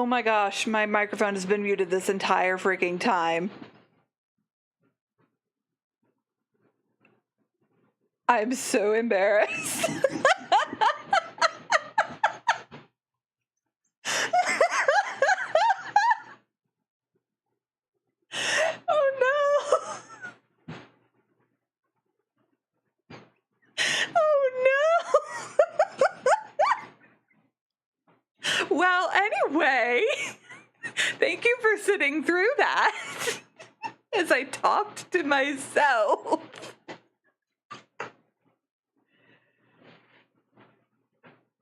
my gosh, my microphone has been muted this entire freaking time. I'm so embarrassed. Oh no. Oh no. Well, anyway, thank you for sitting through that as I talked to myself.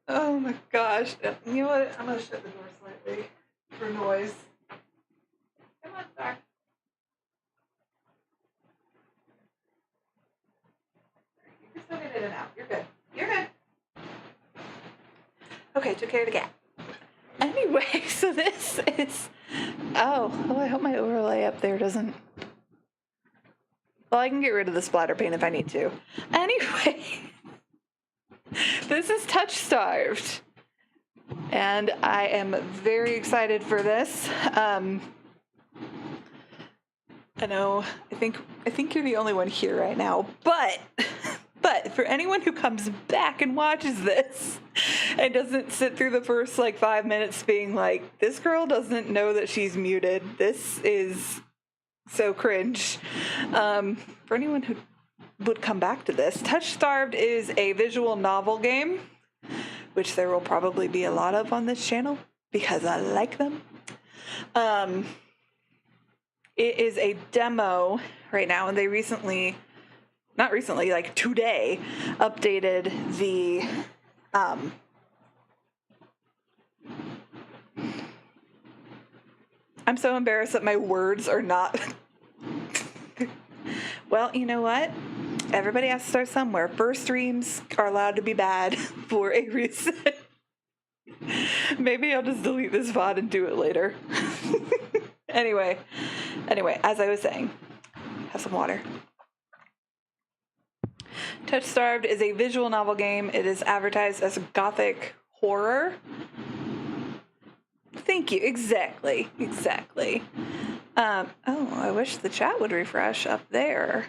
Oh my gosh. You know what? I'm going to shut the door slightly for noise. Come on, back. You can still get in and out. You're good. You're good. Okay, took care of the cat. Anyway, so this is... Oh, I hope my overlay up there doesn't... Well, I can get rid of the splatter paint if I need to. Anyway... This is TOUCHSTARVED, and I am very excited for this. I know, I think you're the only one here right now, but for anyone who comes back and watches this and doesn't sit through the first 5 minutes being like, this girl doesn't know that she's muted, this is so cringe. For anyone who would come back to this, TOUCHSTARVED is a visual novel game, which there will probably be a lot of on this channel because I like them. It is a demo right now, and they not recently, today, updated the I'm so embarrassed that my words are not well, you know what? Everybody has to start somewhere. First streams are allowed to be bad for a reason. Maybe I'll just delete this VOD and do it later. Anyway, as I was saying, have some water. TOUCHSTARVED is a visual novel game. It is advertised as a gothic horror. Thank you. Exactly. Oh, I wish the chat would refresh up there.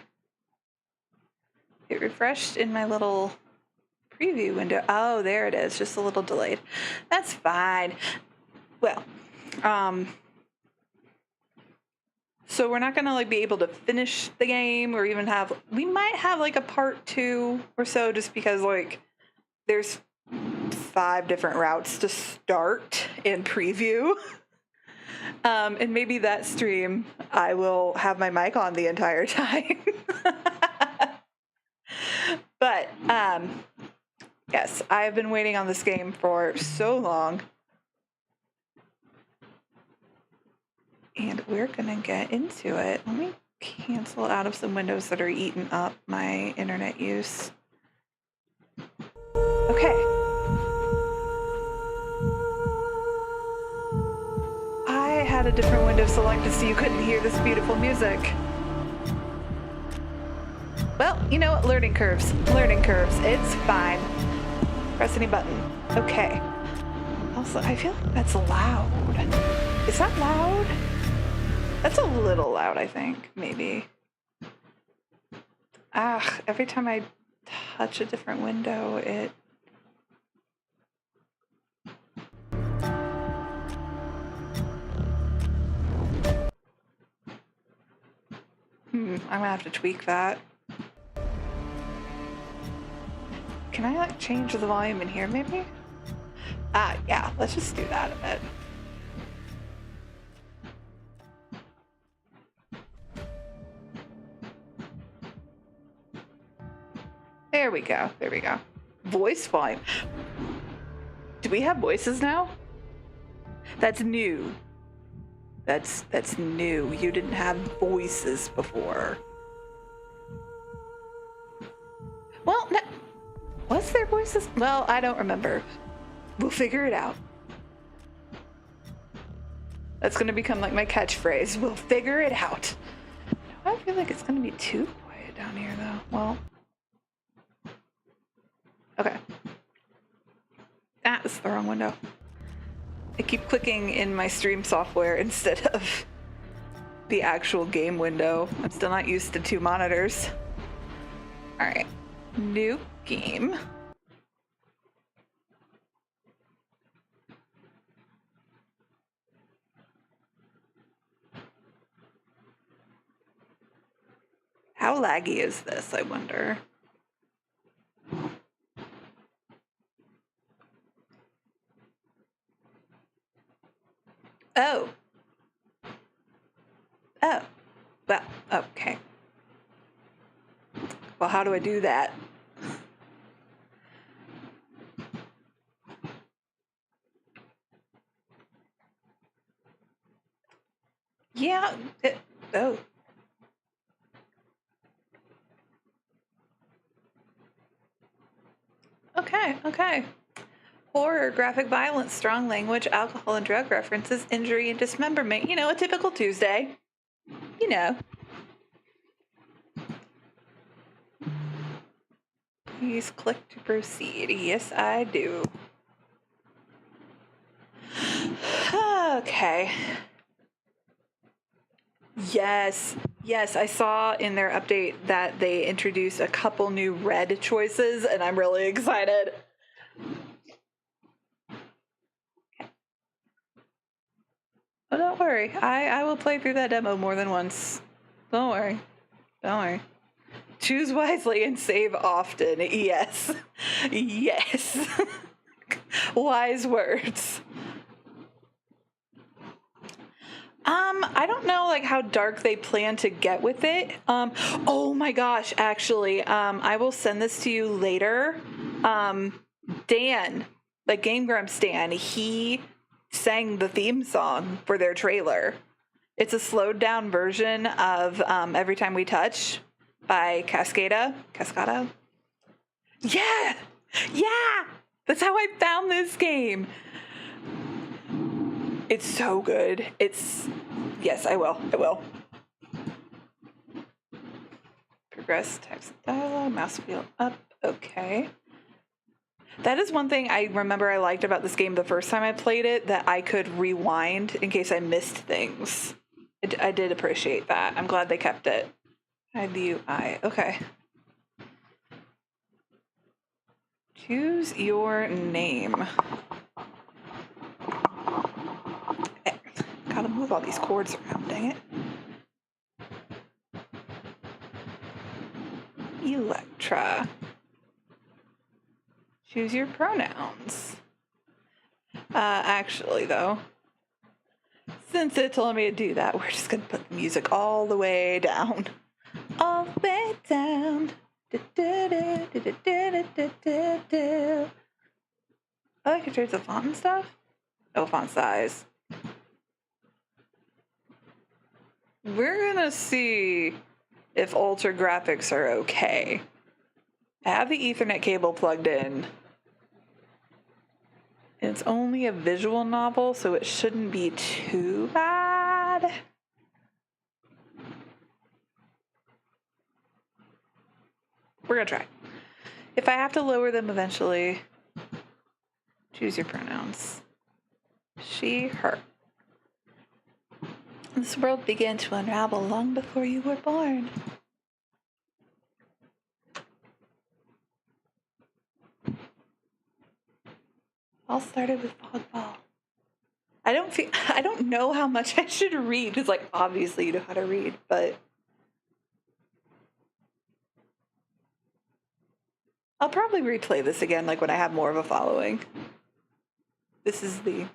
It refreshed in my little preview window. Oh, there it is. Just a little delayed. That's fine. Well, so we're not going to be able to finish the game or even we might have a part 2 or so, just because there's 5 different routes to start in preview. And maybe that stream I will have my mic on the entire time. But yes, I've been waiting on this game for so long. And we're gonna get into it. Let me cancel out of some windows that are eating up my internet use. Okay. I had a different window selected so you couldn't hear this beautiful music. Well, you know what? Learning curves. It's fine. Press any button. Okay. Also, I feel like that's loud. Is that loud? That's a little loud, I think. Maybe. Every time I touch a different window, it... I'm gonna have to tweak that. Can I change the volume in here maybe? Yeah, let's just do that a bit. There we go. Voice volume. Do we have voices now? That's new. That's new. You didn't have voices before. Well, was there voices? Well, I don't remember. We'll figure it out. That's going to become my catchphrase. We'll figure it out. I feel like it's going to be too quiet down here, though. Well, okay. That is the wrong window. I keep clicking in my stream software instead of the actual game window. I'm still not used to 2 monitors. All right, new game. How laggy is this, I wonder? Oh. Oh. Well, okay. Well, how do I do that? Yeah. Oh. Okay. Horror, graphic violence, strong language, alcohol and drug references, injury and dismemberment. You know, a typical Tuesday. You know. Please click to proceed. Yes, I do. Okay. Yes, I saw in their update that they introduced a couple new red choices, and I'm really excited. Oh, don't worry. I will play through that demo more than once. Don't worry. Choose wisely and save often. Yes. Yes. Wise words. I don't know like how dark they plan to get with it. Oh my gosh, actually, I will send this to you later. Dan, like Game Grumps Dan, he sang the theme song for their trailer. It's a slowed down version of Every Time We Touch by Cascada. Yeah! That's how I found this game. It's so good. Yes, I will. Progress, text, dialogue, mouse wheel up. Okay. That is one thing I remember I liked about this game the first time I played it, that I could rewind in case I missed things. I did appreciate that. I'm glad they kept it. Hide the UI. Okay. Choose your name. Gotta move all these cords around, dang it. Electra. Choose your pronouns. Actually, though, since it told me to do that, we're just gonna put the music all the way down. All the way down. Oh, I can change the font and stuff? Oh, font size. We're gonna see if Ultra graphics are okay. I have the Ethernet cable plugged in. And it's only a visual novel, so it shouldn't be too bad. We're gonna try. If I have to lower them eventually, choose your pronouns. She, her. This world began to unravel long before you were born. All started with Fogball. I don't know how much I should read, because like obviously you know how to read, but I'll probably replay this again like when I have more of a following. This is the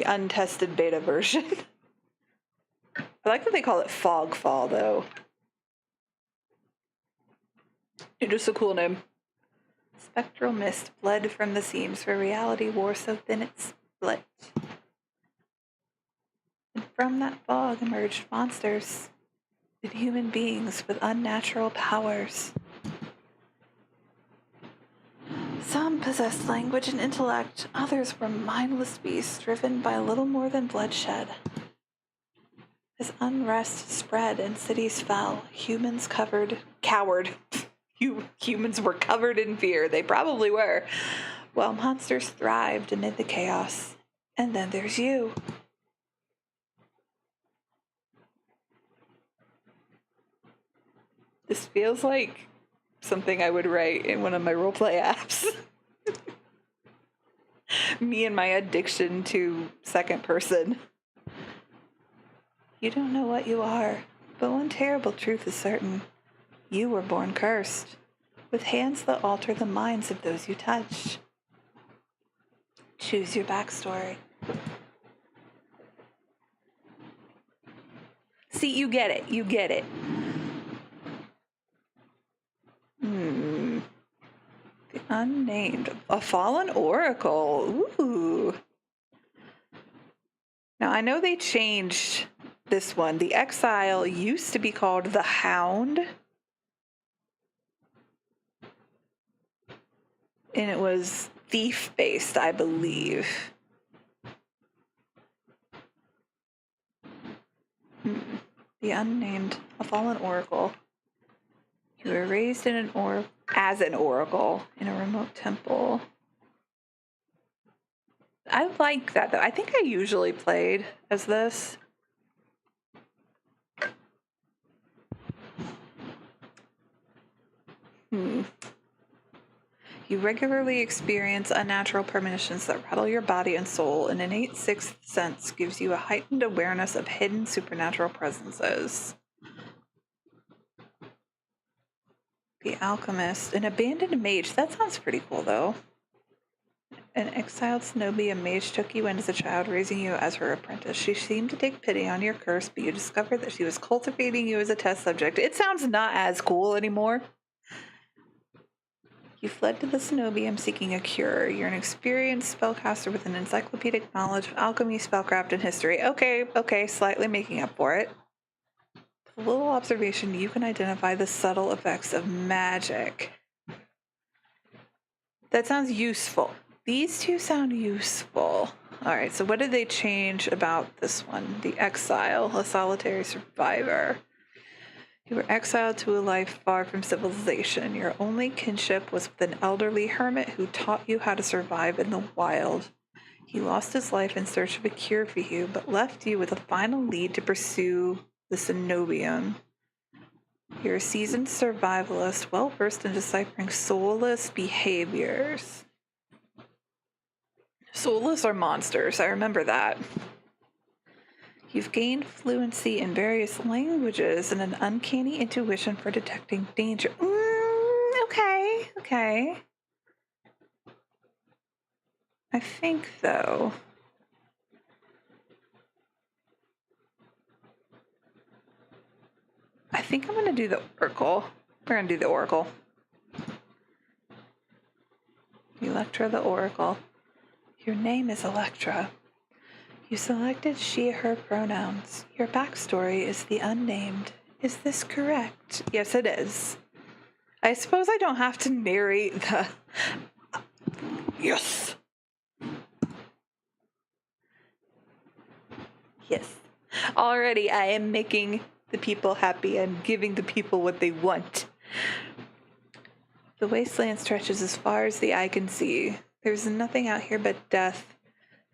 untested beta version. I like that they call it Fogfall though. It's just a cool name. Spectral mist bled from the seams where reality wore so thin it split. And from that fog emerged monsters and human beings with unnatural powers. Some possessed language and intellect, others were mindless beasts driven by little more than bloodshed. As unrest spread and cities fell, humans cowered. Humans were covered in fear. They probably were. while monsters thrived amid the chaos. And then there's you. This feels like something I would write in one of my roleplay apps. Me and my addiction to second person. You don't know what you are, but one terrible truth is certain. You were born cursed, with hands that alter the minds of those you touch. Choose your backstory. See, you get it. You get it. The unnamed. A fallen oracle. Ooh. Now, I know they changed this one. The exile used to be called the Hound. And it was thief-based, I believe. The unnamed. A fallen oracle. You were raised in as an oracle in a remote temple. I like that, though. I think I usually played as this. You regularly experience unnatural premonitions that rattle your body and soul. An innate sixth sense gives you a heightened awareness of hidden supernatural presences. The alchemist. An abandoned mage. That sounds pretty cool, though. An exiled Cenobia mage took you in as a child, raising you as her apprentice. She seemed to take pity on your curse, but you discovered that she was cultivating you as a test subject. It sounds not as cool anymore. You fled to the Cenobium seeking a cure. You're an experienced spellcaster with an encyclopedic knowledge of alchemy, spellcraft, and history. Okay, slightly making up for it. With a little observation, you can identify the subtle effects of magic. That sounds useful. These two sound useful. All right, so what did they change about this one? The exile, a solitary survivor. You were exiled to a life far from civilization. Your only kinship was with an elderly hermit who taught you how to survive in the wild. He lost his life in search of a cure for you, but left you with a final lead to pursue the Cenobium. You're a seasoned survivalist, well-versed in deciphering soulless behaviors. Soulless are monsters, I remember that. You've gained fluency in various languages and an uncanny intuition for detecting danger. Okay. I think, though, I'm going to do the Oracle. We're going to do the Oracle. Electra the Oracle. Your name is Electra. You selected she, her pronouns. Your backstory is the unnamed. Is this correct? Yes, it is. I suppose I don't have to narrate the... Yes. Yes. Already I am making the people happy and giving the people what they want. The wasteland stretches as far as the eye can see. There's nothing out here but death.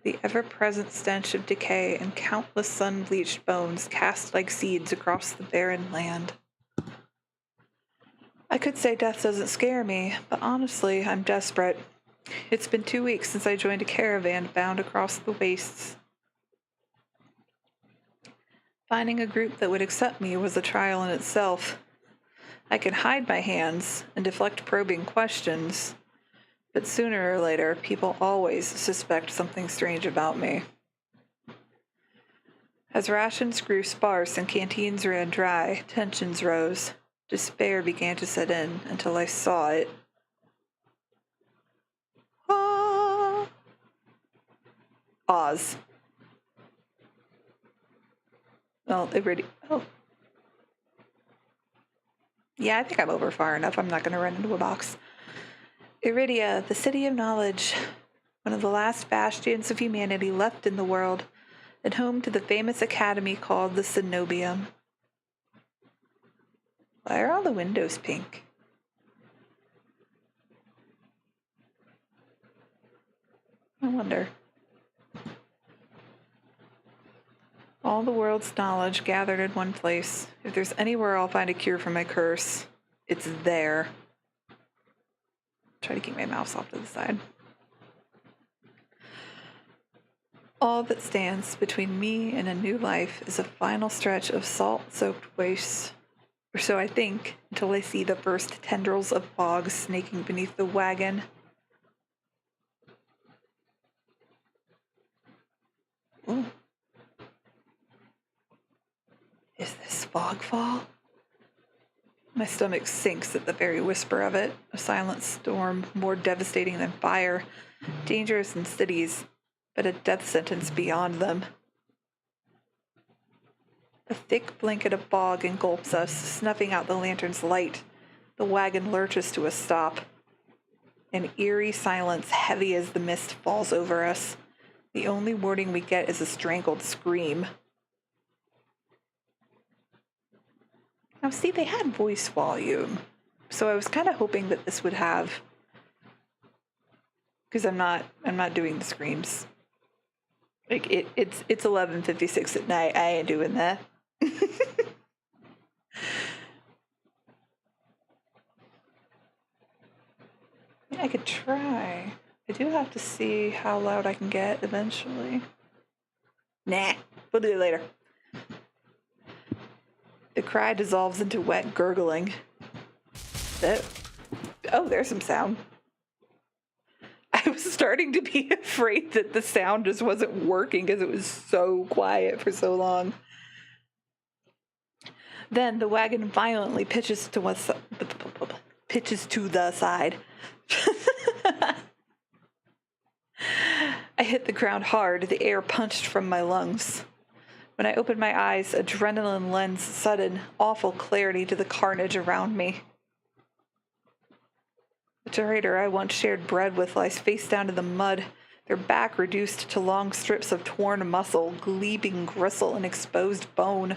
The ever-present stench of decay and countless sun-bleached bones cast like seeds across the barren land. I could say death doesn't scare me, but honestly, I'm desperate. It's been 2 weeks since I joined a caravan bound across the wastes. Finding a group that would accept me was a trial in itself. I can hide my hands and deflect probing questions, but sooner or later, people always suspect something strange about me. As rations grew sparse and canteens ran dry, tensions rose. Despair began to set in until I saw it. Oz. Well, they already... Oh. Yeah, I think I'm over far enough. I'm not going to run into a box. Iridia, the city of knowledge, one of the last bastions of humanity left in the world, and home to the famous academy called the Cenobium. Why are all the windows pink? No wonder. All the world's knowledge gathered in one place. If there's anywhere I'll find a cure for my curse, it's there. Try to keep my mouse off to the side. All that stands between me and a new life is a final stretch of salt-soaked waste. Or so I think, until I see the first tendrils of fog snaking beneath the wagon. Ooh. Is this fogfall? My stomach sinks at the very whisper of it. A silent storm, more devastating than fire, dangerous in cities, but a death sentence beyond them. A thick blanket of fog engulfs us, snuffing out the lantern's light. The wagon lurches to a stop. An eerie silence, heavy as the mist, falls over us. The only warning we get is a strangled scream. Now, see, they had voice volume, so I was kind of hoping that this would have, because I'm not doing the screams. Like it's 11:56 at night. I ain't doing that. I could try. I do have to see how loud I can get eventually. Nah, we'll do it later. The cry dissolves into wet gurgling. Oh, there's some sound. I was starting to be afraid that the sound just wasn't working because it was so quiet for so long. Then the wagon violently pitches to the side. I hit the ground hard, the air punched from my lungs. When I opened my eyes, adrenaline lends sudden, awful clarity to the carnage around me. The trader I once shared bread with lies face down in the mud, their back reduced to long strips of torn muscle, gleaming gristle, and exposed bone.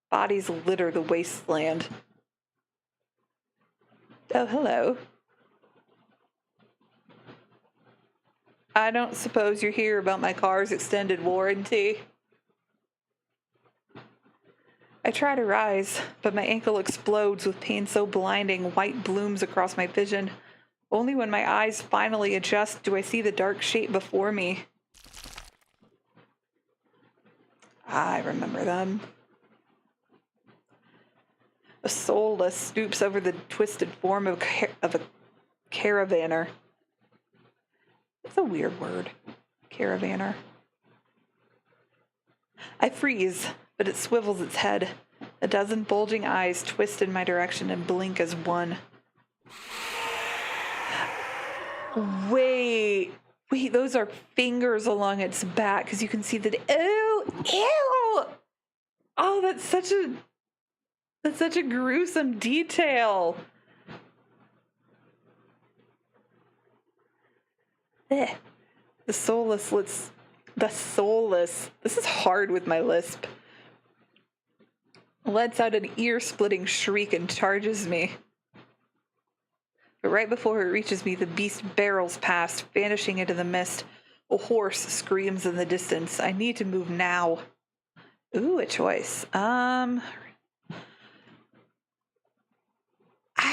Bodies litter the wasteland. Oh, hello. I don't suppose you're here about my car's extended warranty? I try to rise, but my ankle explodes with pain so blinding, white blooms across my vision. Only when my eyes finally adjust do I see the dark shape before me. I remember them. A soulless stoops over the twisted form of a caravaner. It's a weird word. Caravaner. I freeze, but it swivels its head. A dozen bulging eyes twist in my direction and blink as one. Wait, those are fingers along its back, because you can see that. Ew! Oh, that's such a gruesome detail. The soulless. This is hard with my lisp. Lets out an ear-splitting shriek and charges me. But right before it reaches me, the beast barrels past, vanishing into the mist. A horse screams in the distance. I need to move now. Ooh, a choice. I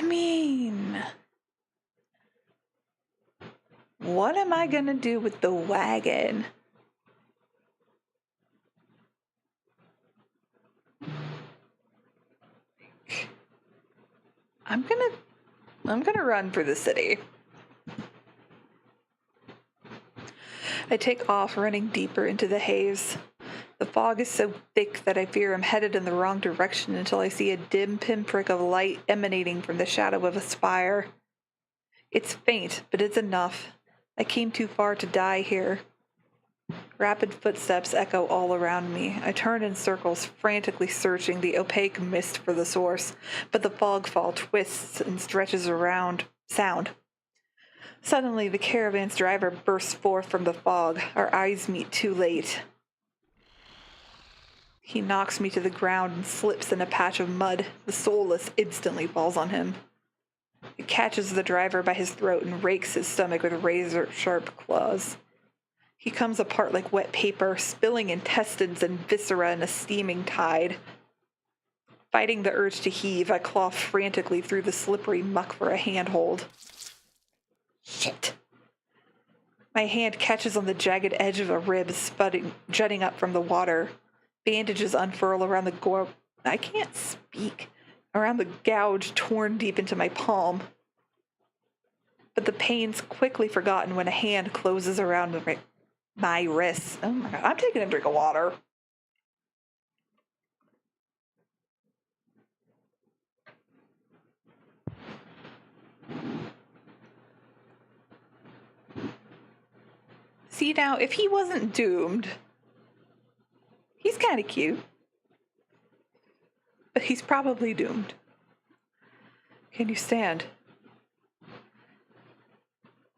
mean, what am I gonna do with the wagon? I'm gonna run for the city. I take off, running deeper into the haze. The fog is so thick that I fear I'm headed in the wrong direction until I see a dim pinprick of light emanating from the shadow of a spire. It's faint, but it's enough. I came too far to die here. Rapid footsteps echo all around me. I turn in circles, frantically searching the opaque mist for the source, but the fogfall twists and stretches around. Sound. Suddenly, the caravan's driver bursts forth from the fog. Our eyes meet too late. He knocks me to the ground and slips in a patch of mud. The soulless instantly falls on him. It catches the driver by his throat and rakes his stomach with razor-sharp claws. He comes apart like wet paper, spilling intestines and viscera in a steaming tide. Fighting the urge to heave, I claw frantically through the slippery muck for a handhold. Shit. My hand catches on the jagged edge of a rib jutting up from the water. Bandages unfurl around the I can't speak. Around the gouge torn deep into my palm. But the pain's quickly forgotten when a hand closes around my wrists. Oh my God, I'm taking a drink of water. See, now, if he wasn't doomed, he's kind of cute. But he's probably doomed. Can you stand?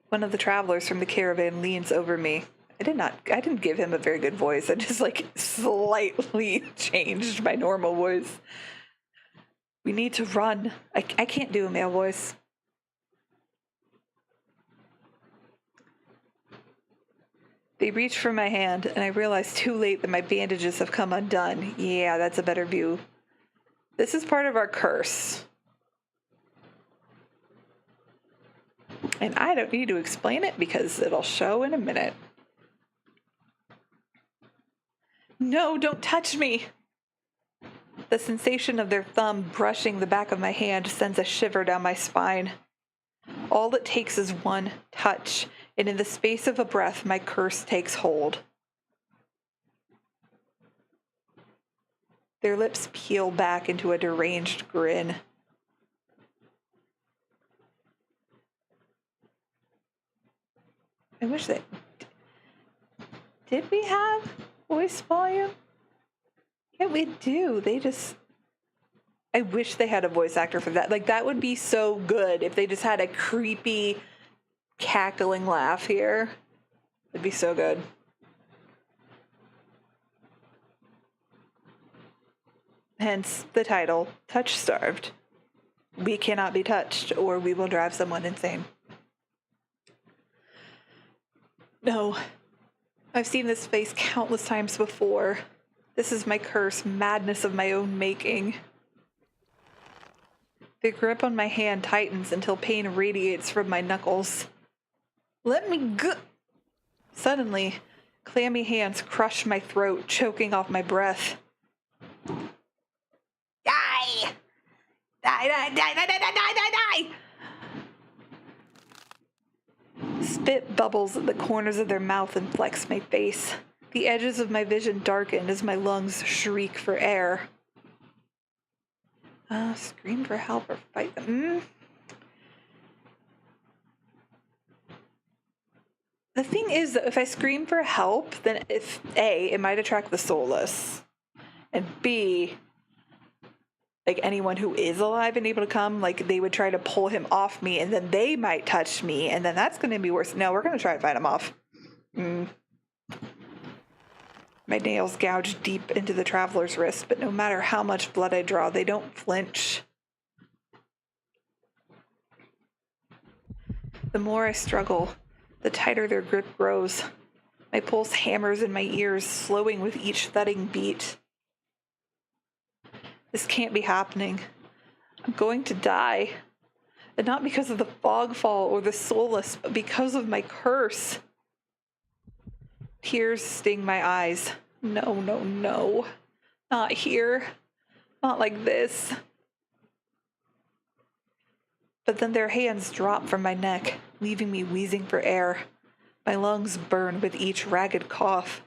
One of the travelers from the caravan leans over me. I didn't give him a very good voice. I just slightly changed my normal voice. We need to run. I can't do a male voice. They reach for my hand, and I realize too late that my bandages have come undone. Yeah, that's a better view. This is part of our curse. And I don't need to explain it because it'll show in a minute. No, don't touch me! The sensation of their thumb brushing the back of my hand sends a shiver down my spine. All it takes is one touch, and in the space of a breath, my curse takes hold. Their lips peel back into a deranged grin. I wish that... Did we have voice volume? Yeah, we do. I wish they had a voice actor for that. That would be so good if they just had a creepy, cackling laugh here. It'd be so good. Hence the title, Touch-Starved. We cannot be touched, or we will drive someone insane. No, I've seen this face countless times before. This is my curse, madness of my own making. The grip on my hand tightens until pain radiates from my knuckles. Let me go! Suddenly, clammy hands crush my throat, choking off my breath. Die! Die, die, die, die, die, die, die, die! Spit bubbles at the corners of their mouth and flecks my face. The edges of my vision darken as my lungs shriek for air. Scream for help or fight them. The thing is that if I scream for help, then A, it might attract the soulless. And B, anyone who is alive and able to come, they would try to pull him off me, and then they might touch me, and then that's going to be worse. No, we're going to try to fight him off. My nails gouge deep into the traveler's wrist, but no matter how much blood I draw, they don't flinch. The more I struggle, the tighter their grip grows. My pulse hammers in my ears, slowing with each thudding beat. This can't be happening. I'm going to die. And not because of the fogfall or the soulless, but because of my curse. Tears sting my eyes. No, no, no. Not here. Not like this. But then their hands drop from my neck, leaving me wheezing for air. My lungs burn with each ragged cough.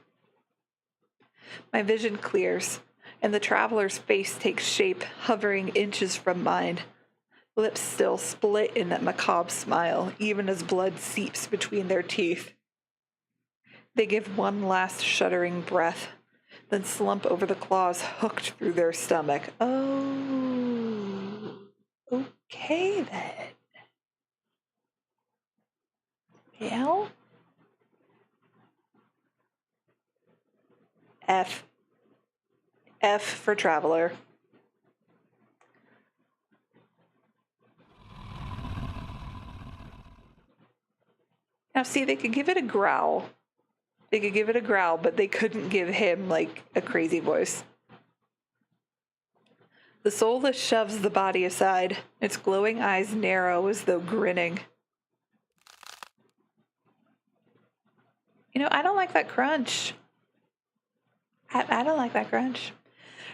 My vision clears, and the traveler's face takes shape, hovering inches from mine. Lips still split in that macabre smile, even as blood seeps between their teeth. They give one last shuddering breath, then slump over the claws hooked through their stomach. Oh, okay then. Well, F for traveler. Now see, they could give it a growl. They could give it a growl, but they couldn't give him, like, a crazy voice. The soulless shoves the body aside. Its glowing eyes narrow as though grinning. You know, I don't like that crunch. I don't like that crunch.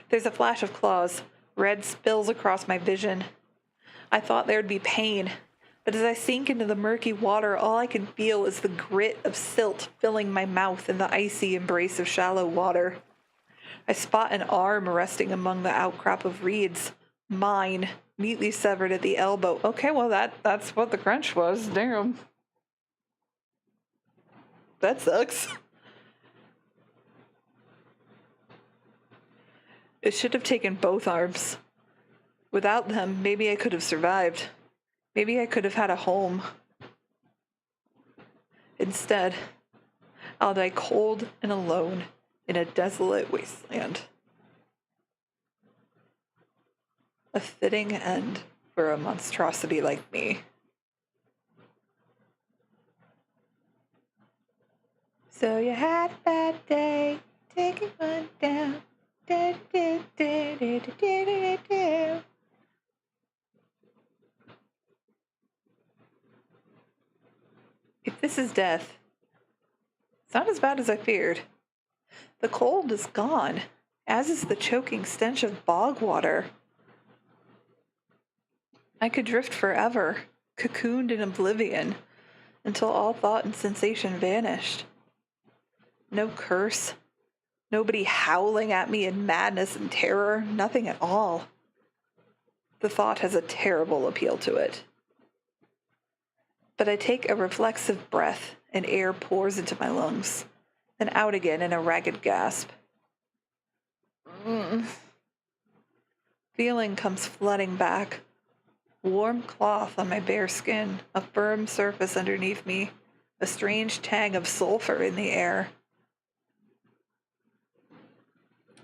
There's a flash of claws. Red spills across my vision. I thought there'd be pain, but as I sink into the murky water, all I can feel is the grit of silt filling my mouth in the icy embrace of shallow water. I spot an arm resting among the outcrop of reeds. Mine, neatly severed at the elbow. Okay, well, that's what the crunch was. Damn. That sucks. It should have taken both arms. Without them, maybe I could have survived. Maybe I could have had a home. Instead, I'll die cold and alone in a desolate wasteland. A fitting end for a monstrosity like me. So you had a bad day, take it one down. If this is death, it's not as bad as I feared. The cold is gone, as is the choking stench of bog water. I could drift forever, cocooned in oblivion, until all thought and sensation vanished. No curse, nobody howling at me in madness and terror, nothing at all. The thought has a terrible appeal to it. But I take a reflexive breath, and air pours into my lungs, then out again in a ragged gasp. Feeling comes flooding back. Warm cloth on my bare skin, a firm surface underneath me, a strange tang of sulfur in the air.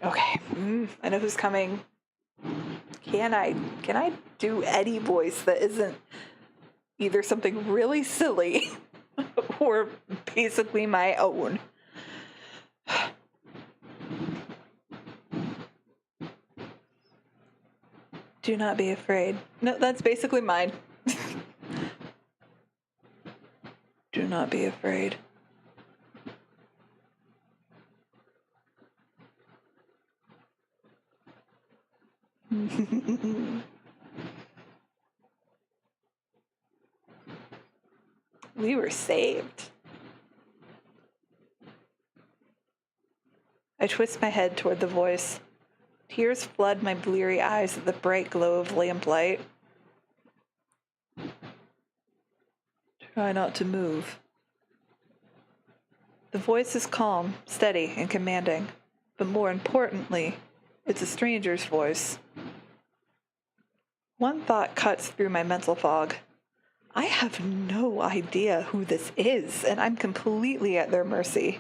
Okay, I know who's coming. Can I do any voice that isn't either something really silly or basically my own? Do not be afraid. No, that's basically mine. Do not be afraid. We were saved. I twist my head toward the voice. Tears flood my bleary eyes at the bright glow of lamplight. Try not to move. The voice is calm, steady, and commanding, but more importantly, it's a stranger's voice. One thought cuts through my mental fog. I have no idea who this is, and I'm completely at their mercy.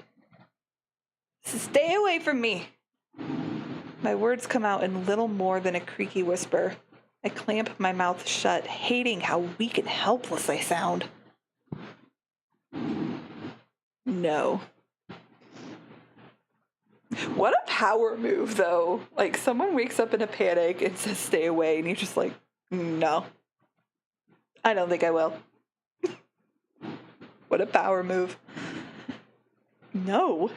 Stay away from me! My words come out in little more than a creaky whisper. I clamp my mouth shut, hating how weak and helpless I sound. No. What a power move, though. Like, someone wakes up in a panic and says stay away, and you're just like, no. I don't think I will. What a power move. No.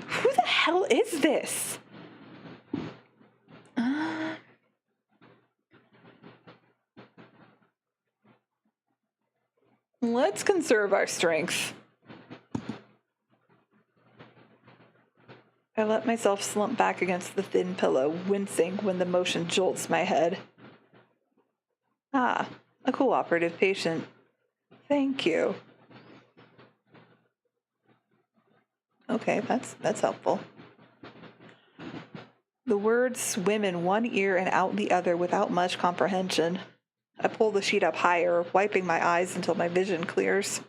Who the hell is this? Let's conserve our strength. I let myself slump back against the thin pillow, wincing when the motion jolts my head. Ah, a cooperative patient. Thank you. Okay, that's helpful. The words swim in one ear and out the other without much comprehension. I pull the sheet up higher, wiping my eyes until my vision clears.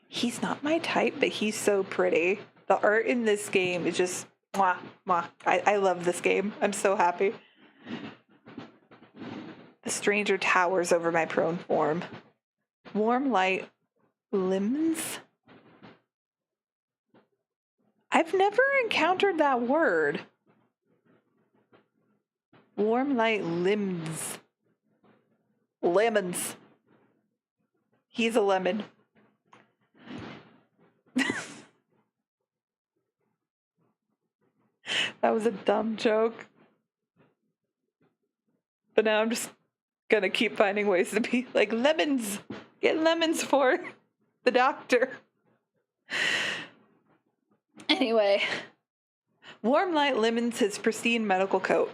He's not my type, but he's so pretty. The art in this game is just mwah, mwah. I love this game. I'm so happy. The stranger towers over my prone form. Warm light limbs? I've never encountered that word. Warm light limbs. Lemons. He's a lemon. That was a dumb joke. But now I'm just gonna keep finding ways to be like, lemons. Get lemons for the doctor. Anyway, warm light lemons his pristine medical coat.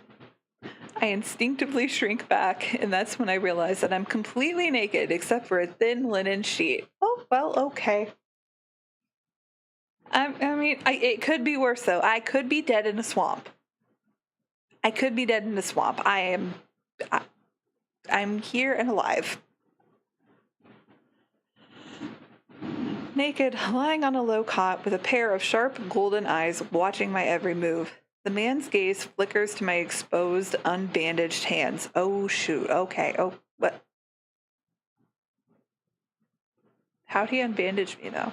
I instinctively shrink back, and that's when I realize that I'm completely naked except for a thin linen sheet. Oh, well, okay. It could be worse, though. I could be dead in a swamp. I'm here and alive. Naked, lying on a low cot with a pair of sharp golden eyes watching my every move. The man's gaze flickers to my exposed, unbandaged hands. Oh, shoot. Okay. Oh, what? How'd he unbandage me, though?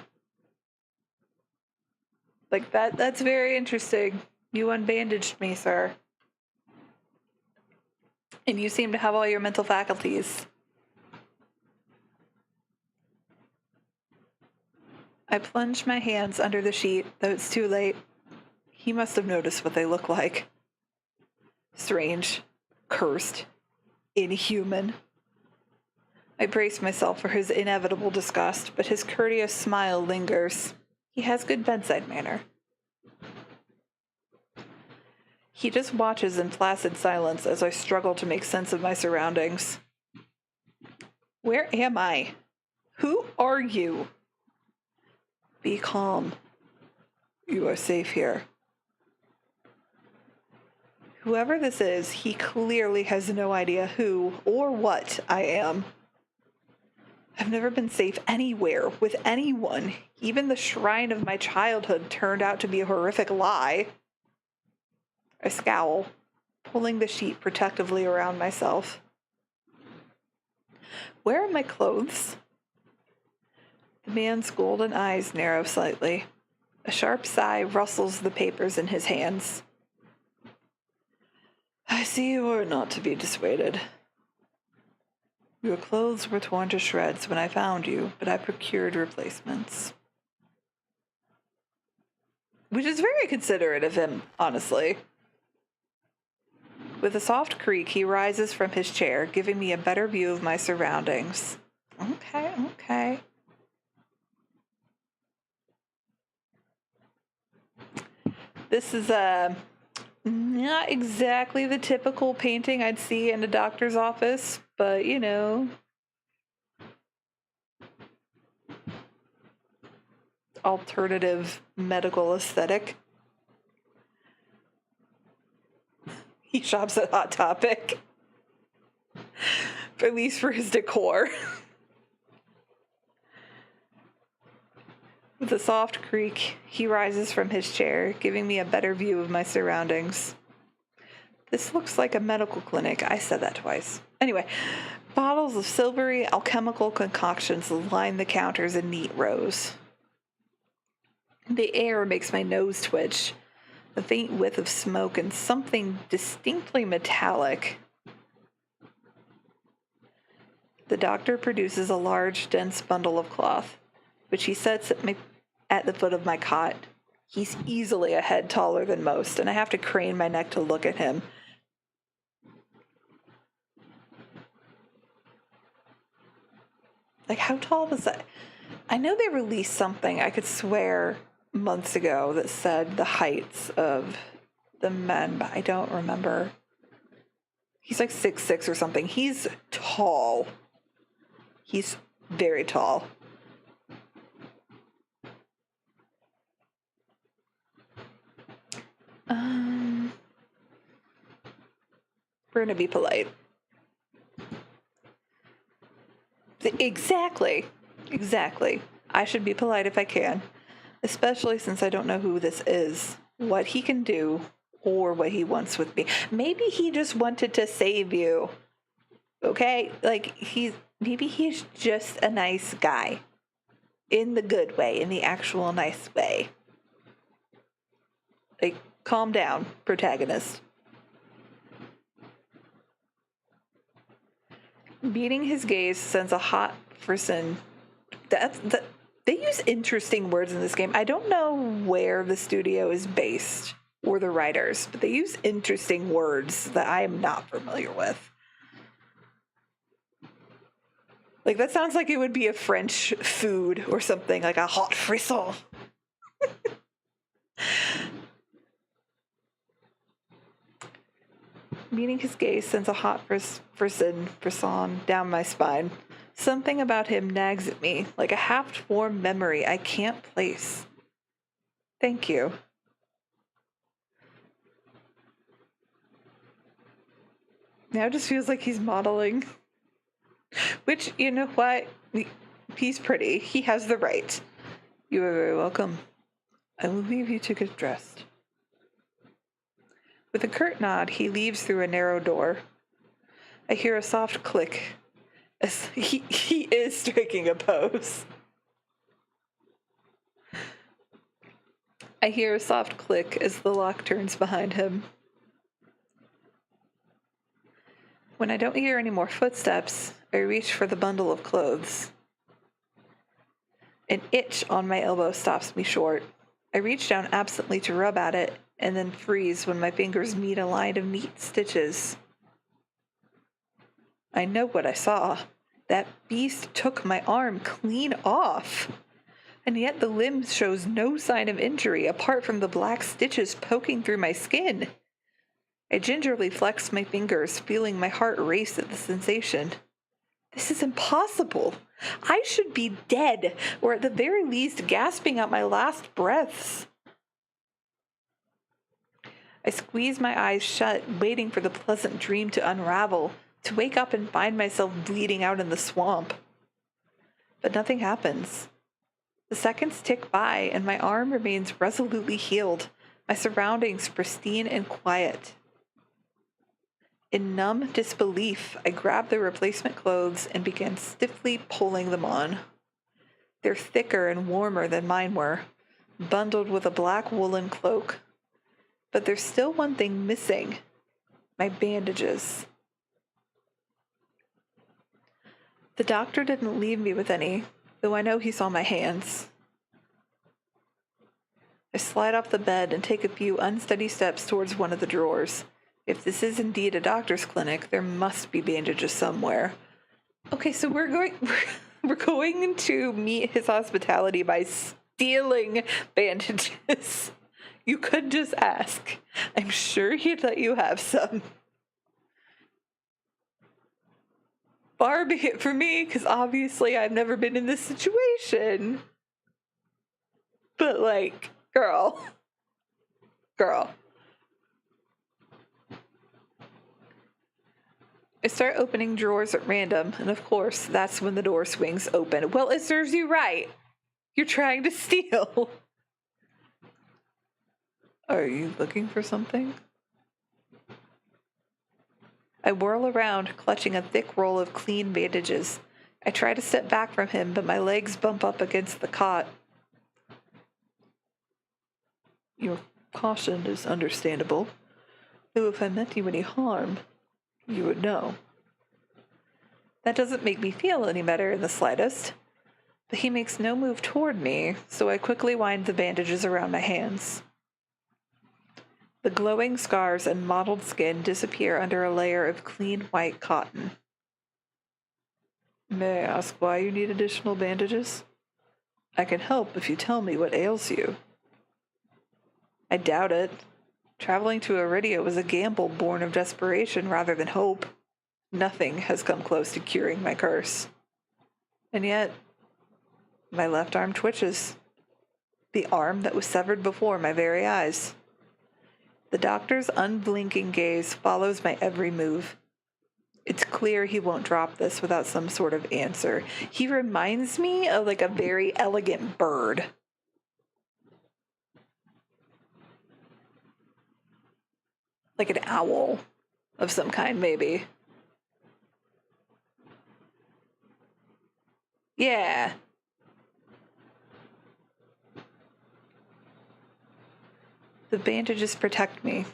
Like, that's very interesting. You unbandaged me, sir. And you seem to have all your mental faculties. I plunge my hands under the sheet, though it's too late. He must have noticed what they look like. Strange, cursed, inhuman. I brace myself for his inevitable disgust, but his courteous smile lingers. He has good bedside manner. He just watches in placid silence as I struggle to make sense of my surroundings. Where am I? Who are you? Be calm. You are safe here. Whoever this is, he clearly has no idea who or what I am. I've never been safe anywhere with anyone. Even the shrine of my childhood turned out to be a horrific lie. I scowl, pulling the sheet protectively around myself. Where are my clothes? The man's golden eyes narrow slightly. A sharp sigh rustles the papers in his hands. I see you are not to be dissuaded. Your clothes were torn to shreds when I found you, but I procured replacements. Which is very considerate of him, honestly. With a soft creak, he rises from his chair, giving me a better view of my surroundings. Okay. This is not exactly the typical painting I'd see in a doctor's office, but you know. Alternative medical aesthetic. He shops at Hot Topic. At least for his decor. With a soft creak, he rises from his chair, giving me a better view of my surroundings. This looks like a medical clinic. I said that twice. Anyway, bottles of silvery alchemical concoctions line the counters in neat rows. The air makes my nose twitch. A faint whiff of smoke and something distinctly metallic. The doctor produces a large, dense bundle of cloth, which he sets at the foot of my cot. He's easily a head taller than most, and I have to crane my neck to look at him. Like, how tall was that? I know they released something, I could swear, months ago that said the heights of the men, but I don't remember. He's like 6'6" or something. He's tall. He's very tall. We're gonna be polite. Exactly. I should be polite if I can. Especially since I don't know who this is, what he can do, or what he wants with me. Maybe he just wanted to save you. Okay? Like, maybe he's just a nice guy. In the good way, in the actual nice way. Like, calm down, protagonist. Meeting his gaze sends a hot person. They use interesting words in this game. I don't know where the studio is based or the writers, but they use interesting words that I am not familiar with. Like, that sounds like it would be a French food or something, like a hot frisson. Meeting his gaze sends a hot frisson down my spine. Something about him nags at me, like a half-formed memory I can't place. Thank you. Now it just feels like he's modeling. Which, you know what? He's pretty. He has the right. You are very welcome. I will leave you to get dressed. With a curt nod, he leaves through a narrow door. I hear a soft click as he is striking a pose. I hear a soft click as the lock turns behind him. When I don't hear any more footsteps, I reach for the bundle of clothes. An itch on my elbow stops me short. I reach down absently to rub at it, and then freeze when my fingers meet a line of neat stitches. I know what I saw. That beast took my arm clean off. And yet the limb shows no sign of injury apart from the black stitches poking through my skin. I gingerly flex my fingers, feeling my heart race at the sensation. This is impossible. I should be dead, or at the very least gasping out my last breaths. I squeeze my eyes shut, waiting for the pleasant dream to unravel, to wake up and find myself bleeding out in the swamp. But nothing happens. The seconds tick by, and my arm remains resolutely healed, my surroundings pristine and quiet. In numb disbelief, I grab the replacement clothes and begin stiffly pulling them on. They're thicker and warmer than mine were, bundled with a black woolen cloak. But there's still one thing missing: my bandages. The doctor didn't leave me with any, though I know he saw my hands. I slide off the bed and take a few unsteady steps towards one of the drawers. If this is indeed a doctor's clinic, there must be bandages somewhere. Okay, so we're going to meet his hospitality by stealing bandages. You could just ask. I'm sure he'd let you have some. Far be it for me, because obviously I've never been in this situation. But, like, girl. I start opening drawers at random, and of course, that's when the door swings open. Well, it serves you right. You're trying to steal. Are you looking for something? I whirl around, clutching a thick roll of clean bandages. I try to step back from him, but my legs bump up against the cot. Your caution is understandable, though if I meant you any harm, you would know. That doesn't make me feel any better in the slightest, but he makes no move toward me, so I quickly wind the bandages around my hands. The glowing scars and mottled skin disappear under a layer of clean white cotton. May I ask why you need additional bandages? I can help if you tell me what ails you. I doubt it. Traveling to Iridia was a gamble born of desperation rather than hope. Nothing has come close to curing my curse. And yet, my left arm twitches. The arm that was severed before my very eyes. The doctor's unblinking gaze follows my every move. It's clear he won't drop this without some sort of answer. He reminds me of like a very elegant bird. Like an owl of some kind, maybe. Yeah. The bandages protect me,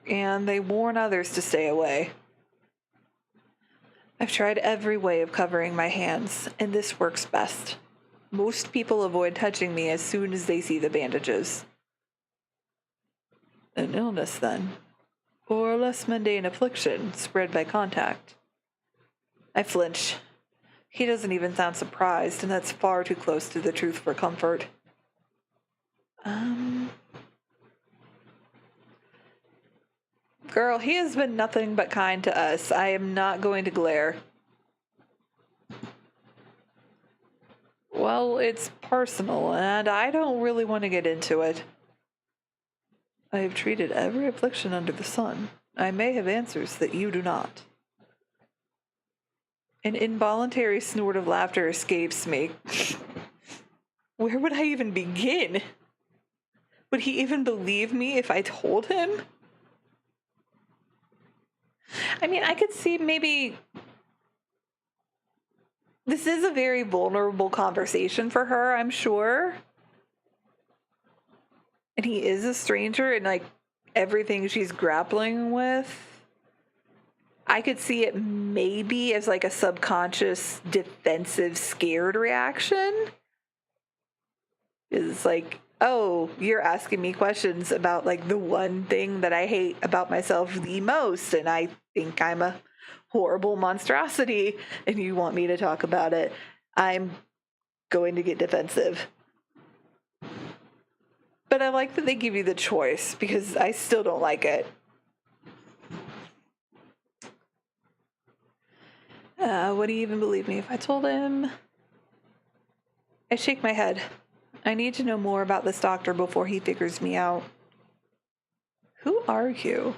and they warn others to stay away. I've tried every way of covering my hands, and this works best. Most people avoid touching me as soon as they see the bandages. An illness, then, or a less mundane affliction spread by contact. I flinch. He doesn't even sound surprised, and that's far too close to the truth for comfort. Girl, he has been nothing but kind to us. I am not going to glare. Well, it's personal, and I don't really want to get into it. I have treated every affliction under the sun. I may have answers that you do not. An involuntary snort of laughter escapes me. Where would I even begin? Would he even believe me if I told him? I mean, I could see maybe this is a very vulnerable conversation for her, I'm sure. And he is a stranger, and like everything she's grappling with, I could see it maybe as like a subconscious, defensive, scared reaction. It's like, oh, you're asking me questions about like the one thing that I hate about myself the most, and I think I'm a horrible monstrosity, and you want me to talk about it. I'm going to get defensive. But I like that they give you the choice, because I still don't like it. Would he even believe me if I told him? I shake my head. I need to know more about this doctor before he figures me out. Who are you?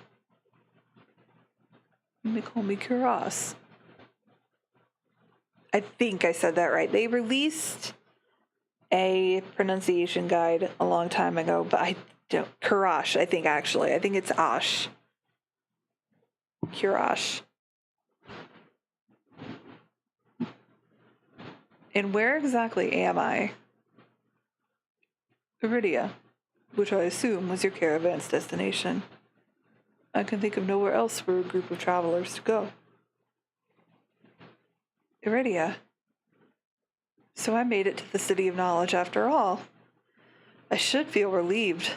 You may call me Kuras. I think I said that right. They released a pronunciation guide a long time ago, but I don't. Kurash, I think, actually. I think it's Ash. Kurash. And where exactly am I? Iridia, which I assume was your caravan's destination. I can think of nowhere else for a group of travelers to go. Iridia. So I made it to the City of Knowledge after all. I should feel relieved,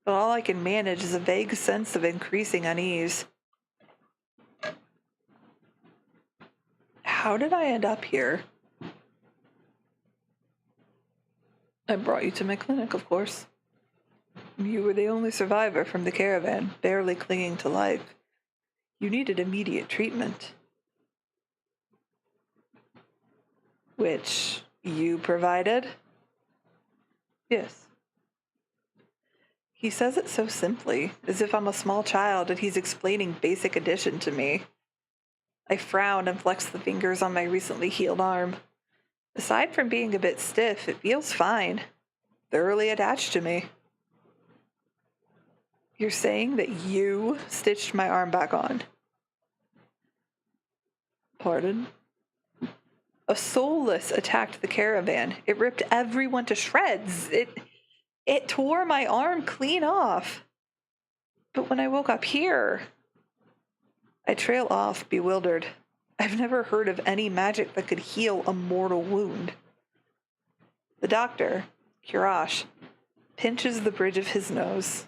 but all I can manage is a vague sense of increasing unease. How did I end up here? I brought you to my clinic, of course. You were the only survivor from the caravan, barely clinging to life. You needed immediate treatment. Which you provided? Yes. He says it so simply, as if I'm a small child and he's explaining basic addition to me. I frown and flex the fingers on my recently healed arm. Aside from being a bit stiff, it feels fine. Thoroughly attached to me. You're saying that you stitched my arm back on? Pardon? A soulless attacked the caravan. It ripped everyone to shreds. It tore my arm clean off. But when I woke up here, I trail off, bewildered. I've never heard of any magic that could heal a mortal wound. The doctor, Kurash, pinches the bridge of his nose.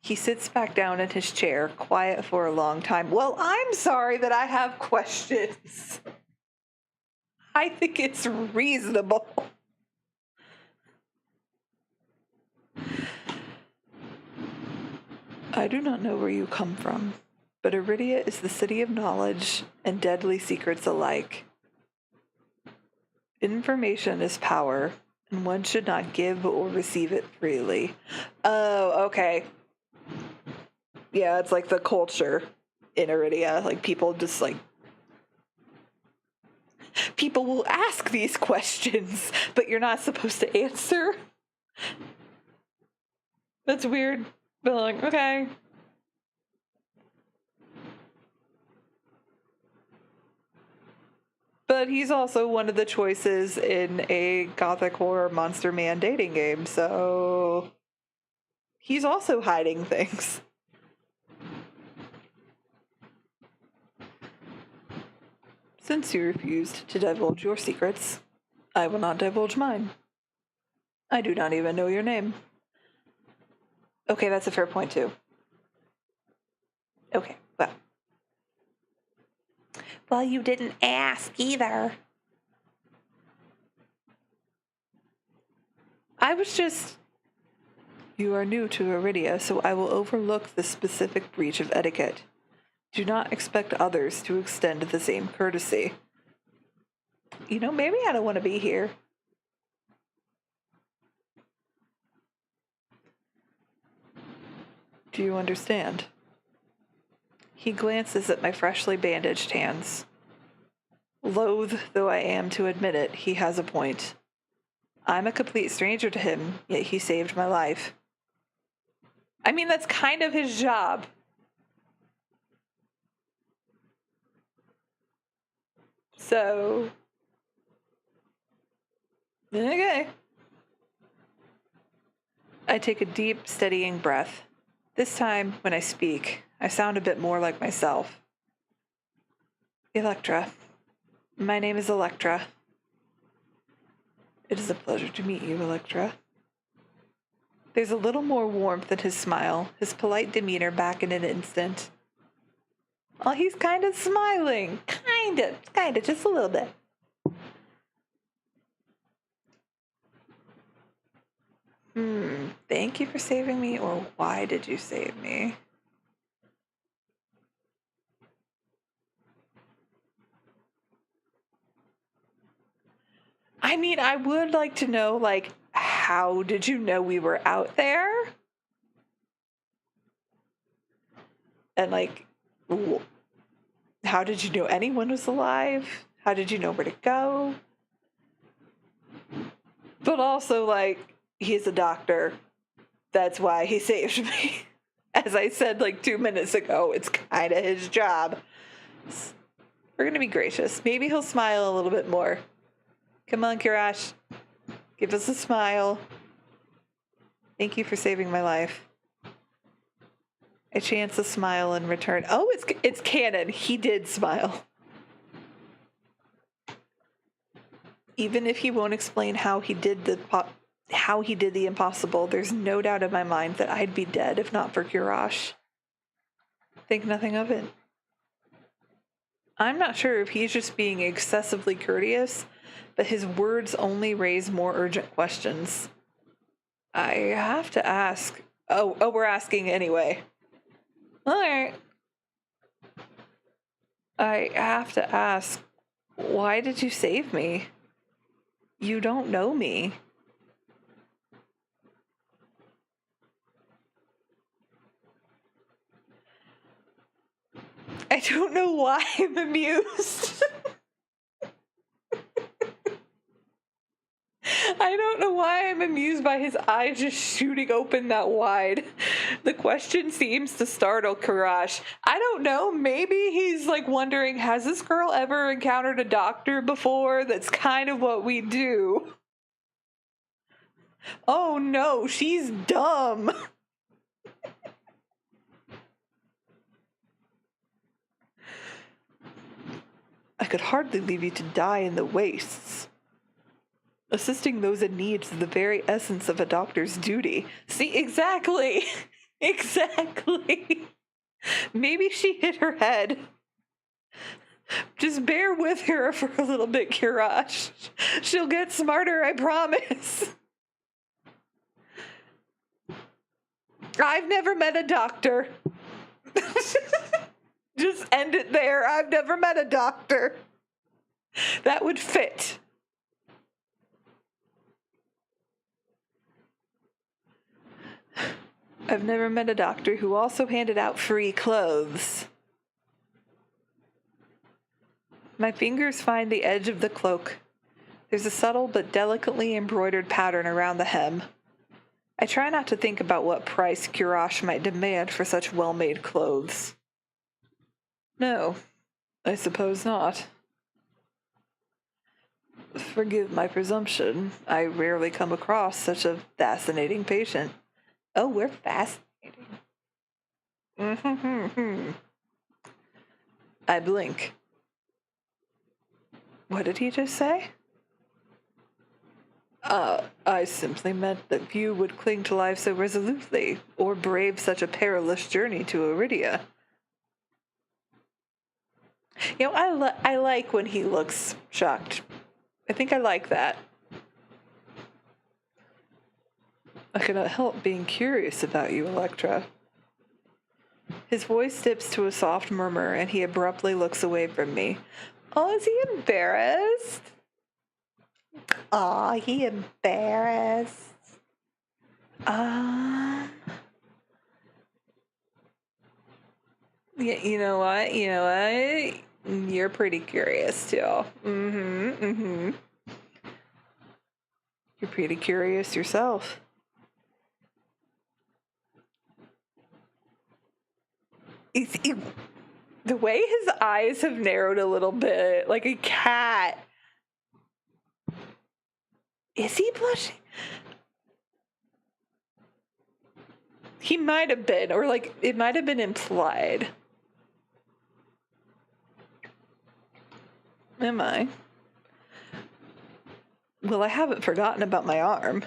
He sits back down in his chair, quiet for a long time. Well, I'm sorry that I have questions. I think it's reasonable. I do not know where you come from, but Iridia is the city of knowledge and deadly secrets alike. Information is power, and one should not give or receive it freely. Oh, okay. Yeah, it's like the culture in Iridia. Like, people just, like... People will ask these questions, but you're not supposed to answer. That's weird. But, like, okay. But he's also one of the choices in a gothic horror monster man dating game, so he's also hiding things. Since you refused to divulge your secrets, I will not divulge mine. I do not even know your name. Okay, that's a fair point, too. Okay, well. Well, you didn't ask either. I was just... You are new to Iridia, so I will overlook the specific breach of etiquette. Do not expect others to extend the same courtesy. You know, maybe I don't want to be here. Do you understand? He glances at my freshly bandaged hands. Loath though I am to admit it, he has a point. I'm a complete stranger to him, yet he saved my life. I mean, that's kind of his job. So... Okay. I take a deep, steadying breath. This time, when I speak, I sound a bit more like myself. Electra. My name is Electra. It is a pleasure to meet you, Electra. There's a little more warmth in his smile, his polite demeanor back in an instant. Oh, he's kind of smiling. Kind of, just a little bit. Thank you for saving me, or why did you save me? I mean, I would like to know, like, how did you know we were out there? And, like, how did you know anyone was alive? How did you know where to go? But also, like, he's a doctor. That's why he saved me. As I said, like, 2 minutes ago, it's kind of his job. We're going to be gracious. Maybe he'll smile a little bit more. Come on, Kirash. Give us a smile. Thank you for saving my life. I chance a smile in return. Oh, it's canon. He did smile. Even if he won't explain how he did the impossible, there's no doubt in my mind that I'd be dead if not for Kirash. Think nothing of it. I'm not sure if he's just being excessively courteous, but his words only raise more urgent questions. I have to ask. Oh, we're asking anyway. All right. I have to ask, why did you save me? You don't know me. I don't know why I'm amused. I don't know why I'm amused by his eyes just shooting open that wide. The question seems to startle Karash. I don't know, maybe he's like wondering, has this girl ever encountered a doctor before? That's kind of what we do. Oh no, she's dumb. I could hardly leave you to die in the wastes. Assisting those in need is the very essence of a doctor's duty. See, exactly. Exactly. Maybe she hit her head. Just bear with her for a little bit, Kirash. She'll get smarter, I promise. I've never met a doctor. Just end it there. I've never met a doctor. That would fit. I've never met a doctor who also handed out free clothes. My fingers find the edge of the cloak. There's a subtle but delicately embroidered pattern around the hem. I try not to think about what price Kirash might demand for such well-made clothes. No, I suppose not. Forgive my presumption. I rarely come across such a fascinating patient. Oh, we're fascinating. I blink. What did he just say? I simply meant that you would cling to life so resolutely, or brave such a perilous journey to Iridia. You know, I like when he looks shocked. I think I like that. I cannot help being curious about you, Electra. His voice dips to a soft murmur, and he abruptly looks away from me. Oh, is he embarrassed? Aw, he embarrassed. Yeah, you know what? You're pretty curious, too. You're pretty curious yourself. The way his eyes have narrowed a little bit, like a cat. Is he blushing? He might have been, or like it might have been implied. Am I? Well, I haven't forgotten about my arm.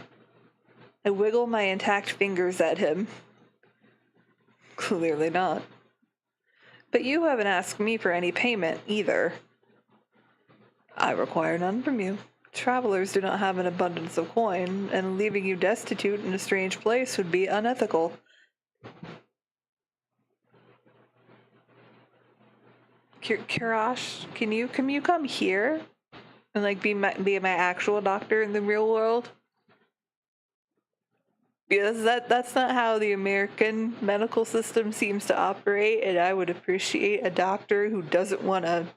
I wiggle my intact fingers at him. Clearly not. But you haven't asked me for any payment either. I require none from you. Travelers do not have an abundance of coin, and leaving you destitute in a strange place would be unethical. Kirash, can you come here and like be my actual doctor in the real world? Because that's not how the American medical system seems to operate, and I would appreciate a doctor who doesn't want to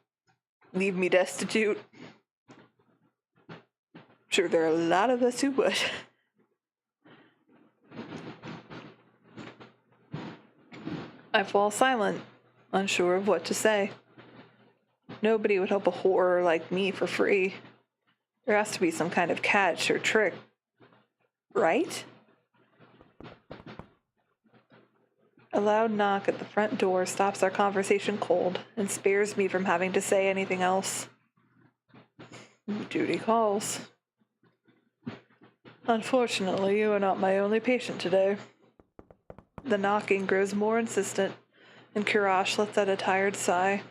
leave me destitute. I'm sure there are a lot of us who would. I fall silent, unsure of what to say. Nobody would help a whore like me for free. There has to be some kind of catch or trick, right? A loud knock at the front door stops our conversation cold and spares me from having to say anything else. Duty calls. Unfortunately, you are not my only patient today. The knocking grows more insistent, and Kirash lets out a tired sigh.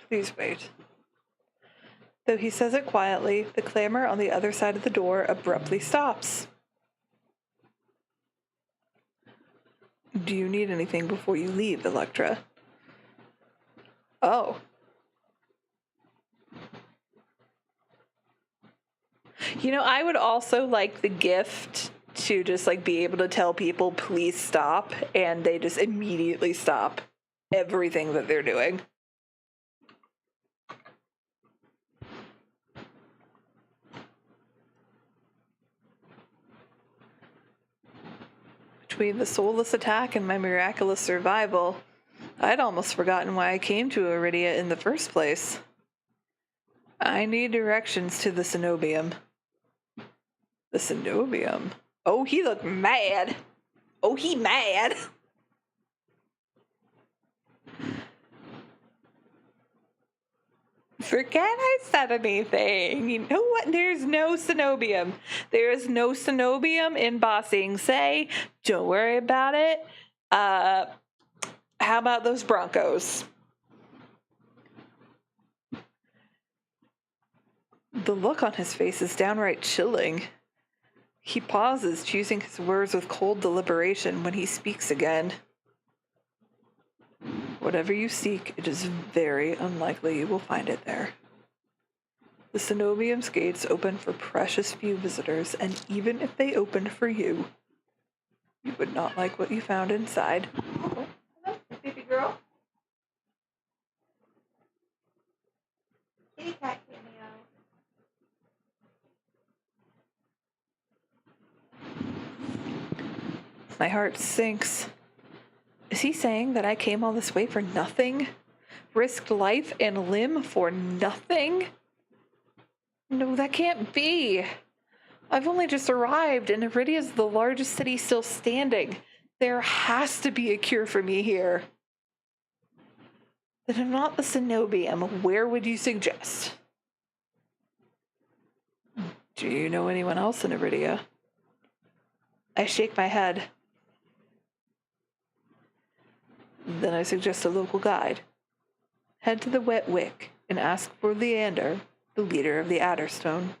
Please wait. Though he says it quietly, the clamor on the other side of the door abruptly stops. Do you need anything before you leave, Electra? Oh. You know, I would also like the gift to just like be able to tell people, please stop, and they just immediately stop everything that they're doing. Between the soulless attack and my miraculous survival, I'd almost forgotten why I came to Iridia in the first place. I need directions to the cenobium. The cenobium? Oh, he looked mad. Oh, he mad. Forget I said anything. You know what? There's no cenobium. There is no cenobium in Bossing. Say, don't worry about it. How about those Broncos? The look on his face is downright chilling. He pauses, choosing his words with cold deliberation when he speaks again. Whatever you seek, it is very unlikely you will find it there. The cenobium's gates open for precious few visitors, and even if they opened for you, you would not like what you found inside. Oh, hello, baby girl. Kitty cat cameo. My heart sinks. Is he saying that I came all this way for nothing? Risked life and limb for nothing? No, that can't be. I've only just arrived, and Iridia is the largest city still standing. There has to be a cure for me here. Then I'm not the Cenobium. Where would you suggest? Do you know anyone else in Iridia? I shake my head. Then I suggest a local guide. Head to the Wet Wick and ask for Leander, the leader of the Adderstone.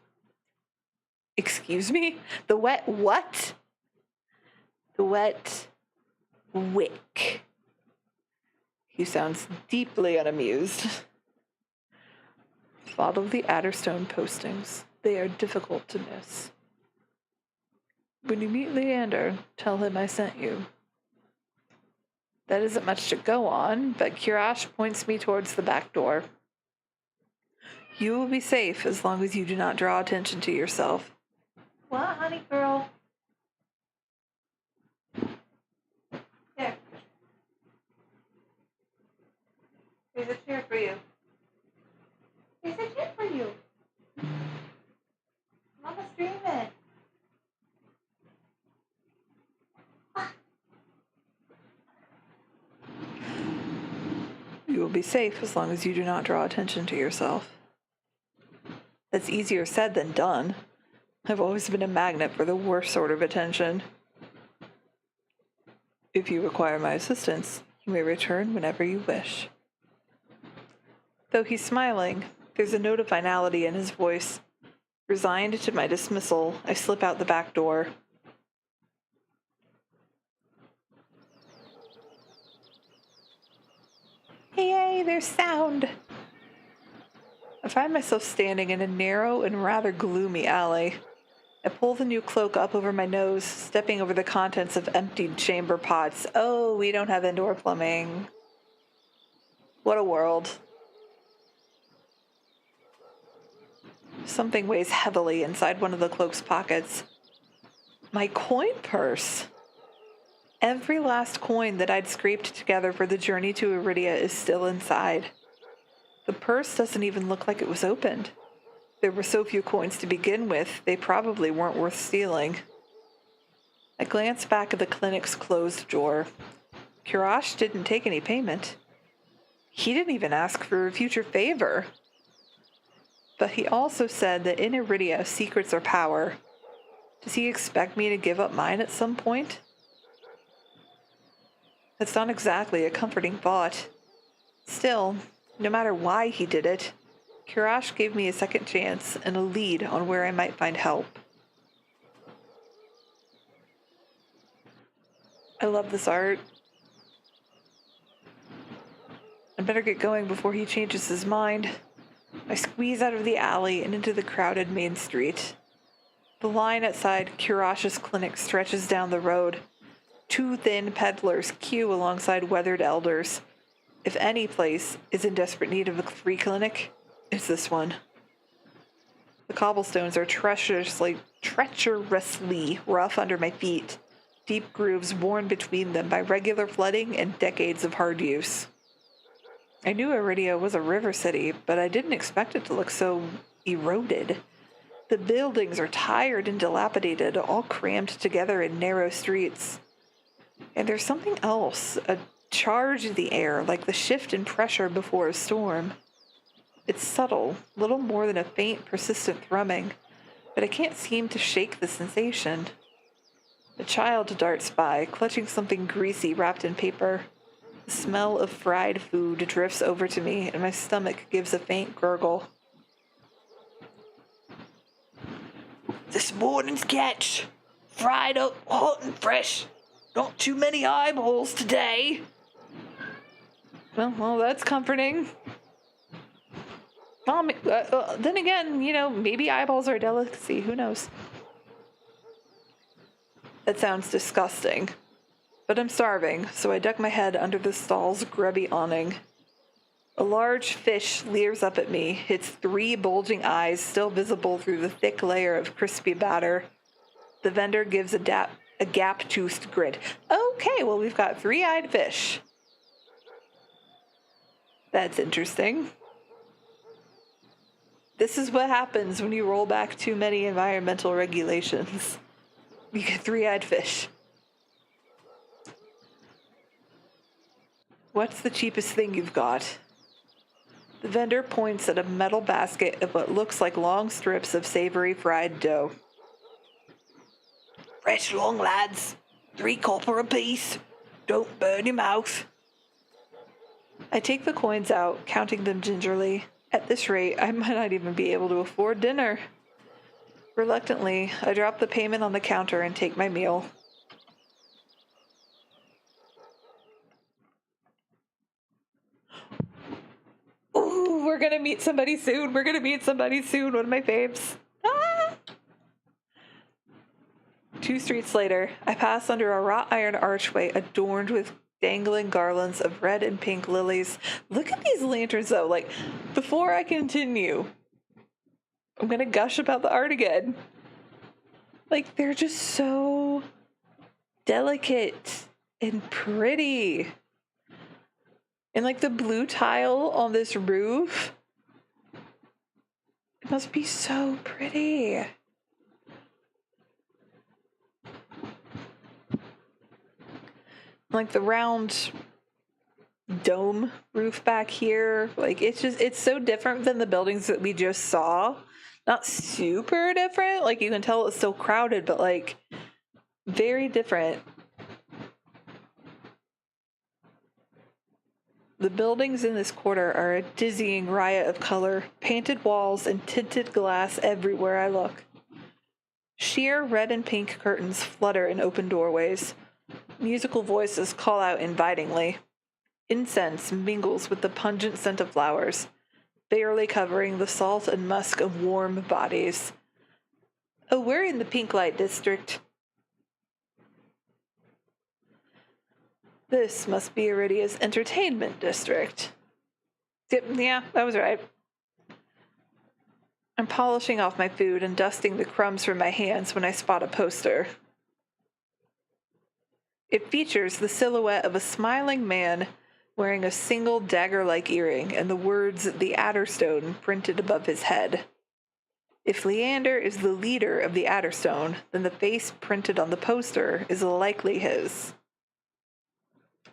Excuse me? The Wet what? The Wet Wick. He sounds deeply unamused. Follow the Adderstone postings. They are difficult to miss. When you meet Leander, tell him I sent you. That isn't much to go on, but Kirash points me towards the back door. You will be safe as long as you do not draw attention to yourself. What, honey girl? Here. There's a chair for you. There's a chair for you. Mama's dreaming. You will be safe as long as you do not draw attention to yourself. That's easier said than done. I've always been a magnet for the worst sort of attention. If you require my assistance, you may return whenever you wish. Though he's smiling, there's a note of finality in his voice. Resigned to my dismissal, I slip out the back door. Yay, there's sound! I find myself standing in a narrow and rather gloomy alley. I pull the new cloak up over my nose, stepping over the contents of emptied chamber pots. Oh, we don't have indoor plumbing. What a world. Something weighs heavily inside one of the cloak's pockets. My coin purse. Every last coin that I'd scraped together for the journey to Iridia is still inside. The purse doesn't even look like it was opened. There were so few coins to begin with, they probably weren't worth stealing. I glance back at the clinic's closed door. Kirash didn't take any payment. He didn't even ask for a future favor. But he also said that in Iridia, secrets are power. Does he expect me to give up mine at some point? That's not exactly a comforting thought. Still, no matter why he did it, Kirash gave me a second chance and a lead on where I might find help. I love this art. I better get going before he changes his mind. I squeeze out of the alley and into the crowded main street. The line outside Kirash's clinic stretches down the road. Two thin peddlers queue alongside weathered elders. If any place is in desperate need of a free clinic, it's this one. The cobblestones are treacherously rough under my feet, deep grooves worn between them by regular flooding and decades of hard use. I knew Iridia was a river city, but I didn't expect it to look so eroded. The buildings are tired and dilapidated, all crammed together in narrow streets. And there's something else, a charge in the air, like the shift in pressure before a storm. It's subtle, little more than a faint, persistent thrumming, but I can't seem to shake the sensation. A child darts by, clutching something greasy wrapped in paper. The smell of fried food drifts over to me, and my stomach gives a faint gurgle. This morning's catch, fried up, hot and fresh. Not too many eyeballs today. Well, that's comforting. Well, then again, maybe eyeballs are a delicacy. Who knows? That sounds disgusting. But I'm starving, so I duck my head under the stall's grubby awning. A large fish leers up at me, its 3 bulging eyes still visible through the thick layer of crispy batter. The vendor gives a gap-toothed grin. Okay, well, we've got 3-eyed fish. That's interesting. This is what happens when you roll back too many environmental regulations. You get three-eyed fish. What's the cheapest thing you've got? The vendor points at a metal basket of what looks like long strips of savory fried dough. Fresh long, lads. 3 copper apiece. Don't burn your mouth. I take the coins out, counting them gingerly. At this rate, I might not even be able to afford dinner. Reluctantly, I drop the payment on the counter and take my meal. Ooh, we're gonna meet somebody soon. We're gonna meet somebody soon. One of my faves. Ah! 2 streets later, I pass under a wrought iron archway adorned with dangling garlands of red and pink lilies. Look at these lanterns, though. Like, before I continue, I'm gonna gush about the art again. Like, they're just so delicate and pretty. And, like, the blue tile on this roof, it must be so pretty. Like, the round dome roof back here, like, it's so different than the buildings that we just saw. Not super different, like, you can tell it's still crowded, but, like, very different. The buildings in this quarter are a dizzying riot of color, painted walls and tinted glass everywhere I look. Sheer red and pink curtains flutter in open doorways. Musical voices call out invitingly. Incense mingles with the pungent scent of flowers, barely covering the salt and musk of warm bodies. Oh, we're in the pink light district. This must be Iridia's entertainment district. Yeah, that was right. I'm polishing off my food and dusting the crumbs from my hands when I spot a poster. It features the silhouette of a smiling man wearing a single dagger-like earring and the words "The Adderstone" printed above his head. If Leander is the leader of the Adderstone, then the face printed on the poster is likely his.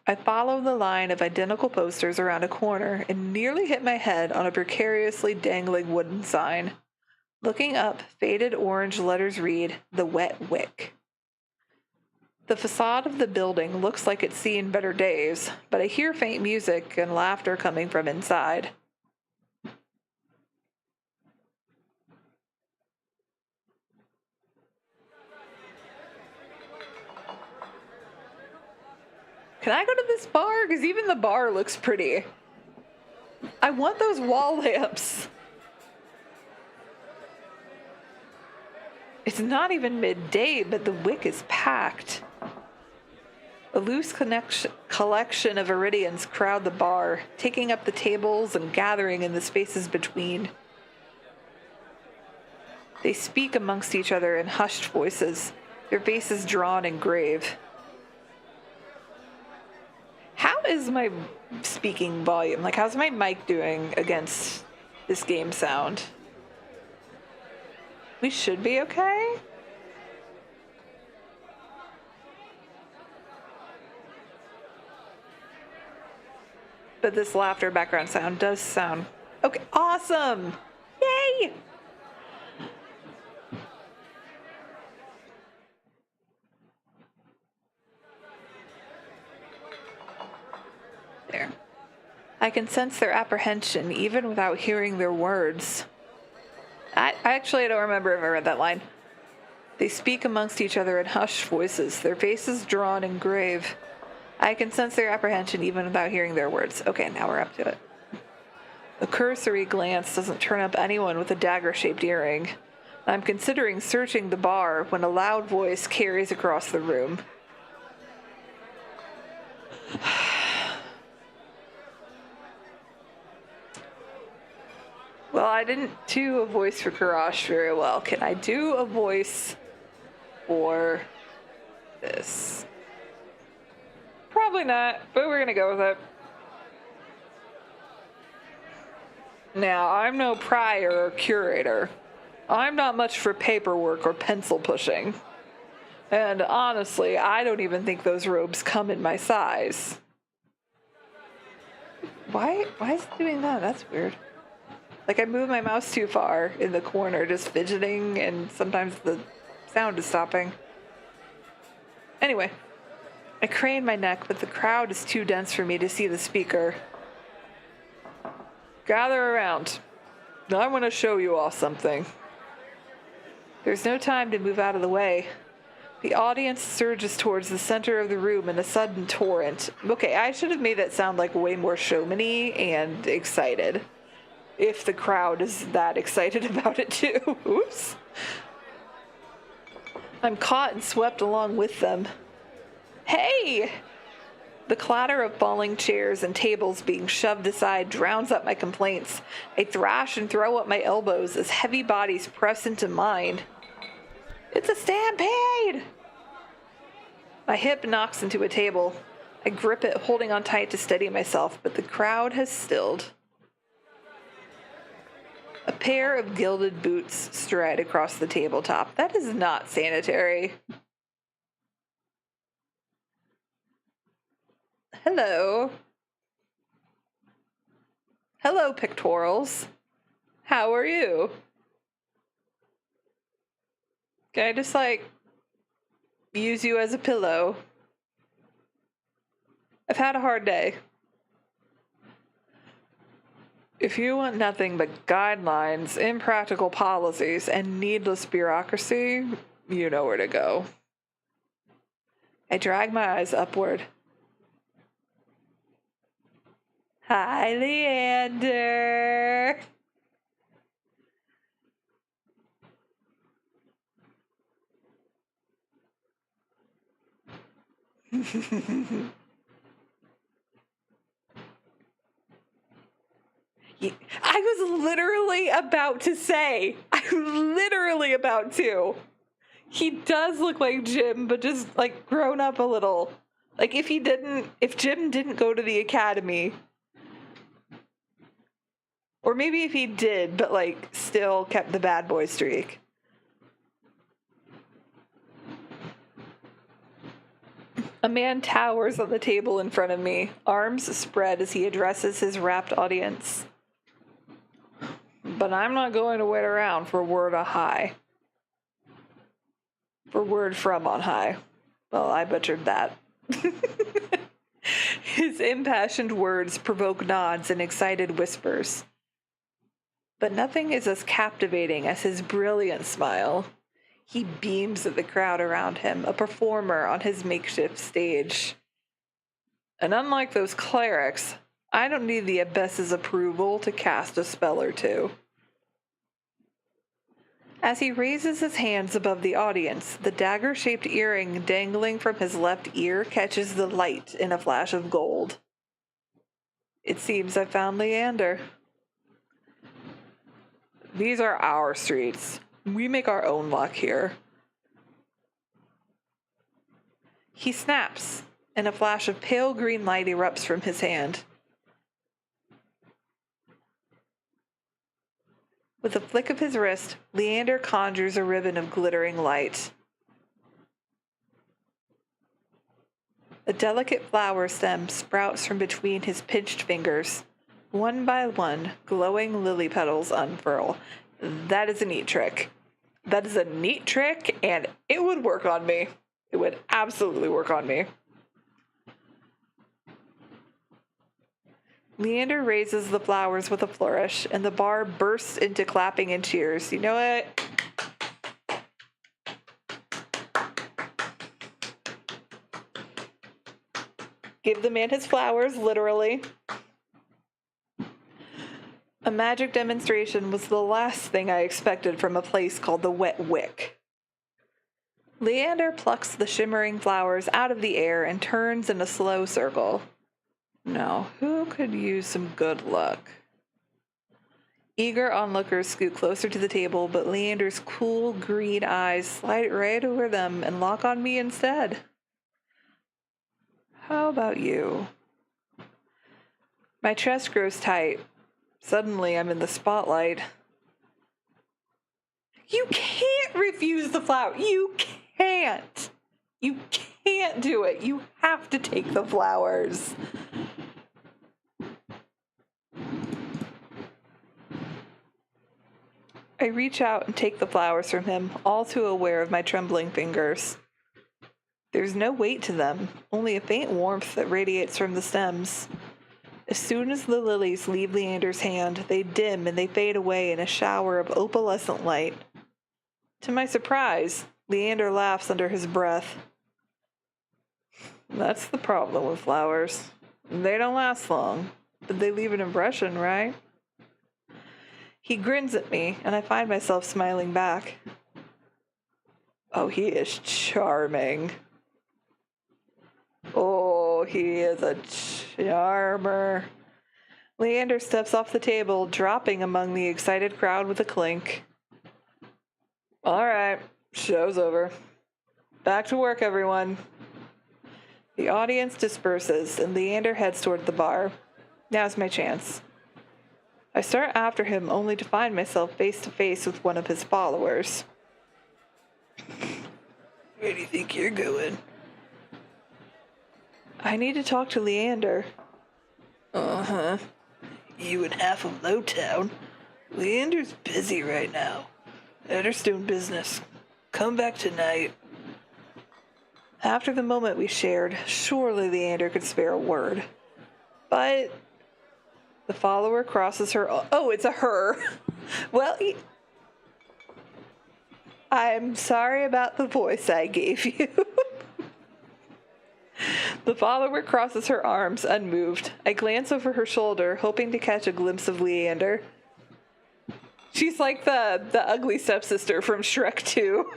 I follow the line of identical posters around a corner and nearly hit my head on a precariously dangling wooden sign. Looking up, faded orange letters read, "The Wet Wick." The facade of the building looks like it's seen better days, but I hear faint music and laughter coming from inside. Can I go to this bar? Because even the bar looks pretty. I want those wall lamps. It's not even midday, but the Wick is packed. A loose collection of Iridians crowd the bar, taking up the tables and gathering in the spaces between. They speak amongst each other in hushed voices, their faces drawn and grave. How is my speaking volume? Like, how's my mic doing against this game sound? We should be okay? But this laughter background sound does sound okay. Awesome! Yay! There. I can sense their apprehension even without hearing their words. I don't remember if I read that line. They speak amongst each other in hushed voices, their faces drawn and grave. I can sense their apprehension even without hearing their words. Okay, now we're up to it. A cursory glance doesn't turn up anyone with a dagger-shaped earring. I'm considering searching the bar when a loud voice carries across the room. Well, I didn't do a voice for Karash very well. Can I do a voice for this? Probably not, but we're gonna go with it. Now, I'm no prior or curator. I'm not much for paperwork or pencil pushing. And honestly, I don't even think those robes come in my size. Why is it doing that? That's weird. Like, I move my mouse too far in the corner, just fidgeting, and sometimes the sound is stopping. Anyway, I crane my neck, but the crowd is too dense for me to see the speaker. Gather around. I want to show you all something. There's no time to move out of the way. The audience surges towards the center of the room in a sudden torrent. Okay, I should have made that sound like way more showman-y and excited. If the crowd is that excited about it too. Oops. I'm caught and swept along with them. Hey! The clatter of falling chairs and tables being shoved aside drowns out my complaints. I thrash and throw up my elbows as heavy bodies press into mine. It's a stampede! My hip knocks into a table. I grip it, holding on tight to steady myself, but the crowd has stilled. A pair of gilded boots stride across the tabletop. That is not sanitary. Hello. Hello, pictorials. How are you? Can I just, use you as a pillow? I've had a hard day. If you want nothing but guidelines, impractical policies, and needless bureaucracy, you know where to go. I drag my eyes upward. Hi, Leander. I was literally about to say. I'm literally about to. He does look like Jim, but just grown up a little. If Jim didn't go to the academy, or maybe if he did, but still kept the bad boy streak. A man towers on the table in front of me, arms spread as he addresses his rapt audience. But I'm not going to wait around for word on high. For word from on high. Well, I butchered that. His impassioned words provoke nods and excited whispers. But nothing is as captivating as his brilliant smile. He beams at the crowd around him, a performer on his makeshift stage. And unlike those clerics, I don't need the abbess's approval to cast a spell or two. As he raises his hands above the audience, the dagger-shaped earring dangling from his left ear catches the light in a flash of gold. It seems I found Leander. These are our streets. We make our own luck here. He snaps, and a flash of pale green light erupts from his hand. With a flick of his wrist, Leander conjures a ribbon of glittering light. A delicate flower stem sprouts from between his pinched fingers. One by one, glowing lily petals unfurl. That is a neat trick. That is a neat trick, and it would work on me. It would absolutely work on me. Leander raises the flowers with a flourish, and the bar bursts into clapping and cheers. You know what? Give the man his flowers, literally. A magic demonstration was the last thing I expected from a place called the Wet Wick. Leander plucks the shimmering flowers out of the air and turns in a slow circle. Now, who could use some good luck? Eager onlookers scoot closer to the table, but Leander's cool green eyes slide right over them and lock on me instead. How about you? My chest grows tight. Suddenly, I'm in the spotlight. You can't refuse the flower. You can't. You can't do it. You have to take the flowers. I reach out and take the flowers from him, all too aware of my trembling fingers. There's no weight to them, only a faint warmth that radiates from the stems. As soon as the lilies leave Leander's hand, they dim and they fade away in a shower of opalescent light. To my surprise, Leander laughs under his breath. That's the problem with flowers. They don't last long, but they leave an impression, right? He grins at me, and I find myself smiling back. Oh, he is charming. Oh, he is a charmer. Leander steps off the table, dropping among the excited crowd with a clink. All right, show's over. Back to work, everyone. The audience disperses, and Leander heads toward the bar. Now's my chance. I start after him, only to find myself face to face with one of his followers. Where do you think you're going? I need to talk to Leander. Uh-huh. You and half of Lowtown. Leander's busy right now. Edderstone business. Come back tonight. After the moment we shared, surely Leander could spare a word. But the follower crosses her... Oh, it's a her. Well, I'm sorry about the voice I gave you. The follower crosses her arms, unmoved. I glance over her shoulder, hoping to catch a glimpse of Leander. She's like the ugly stepsister from Shrek 2.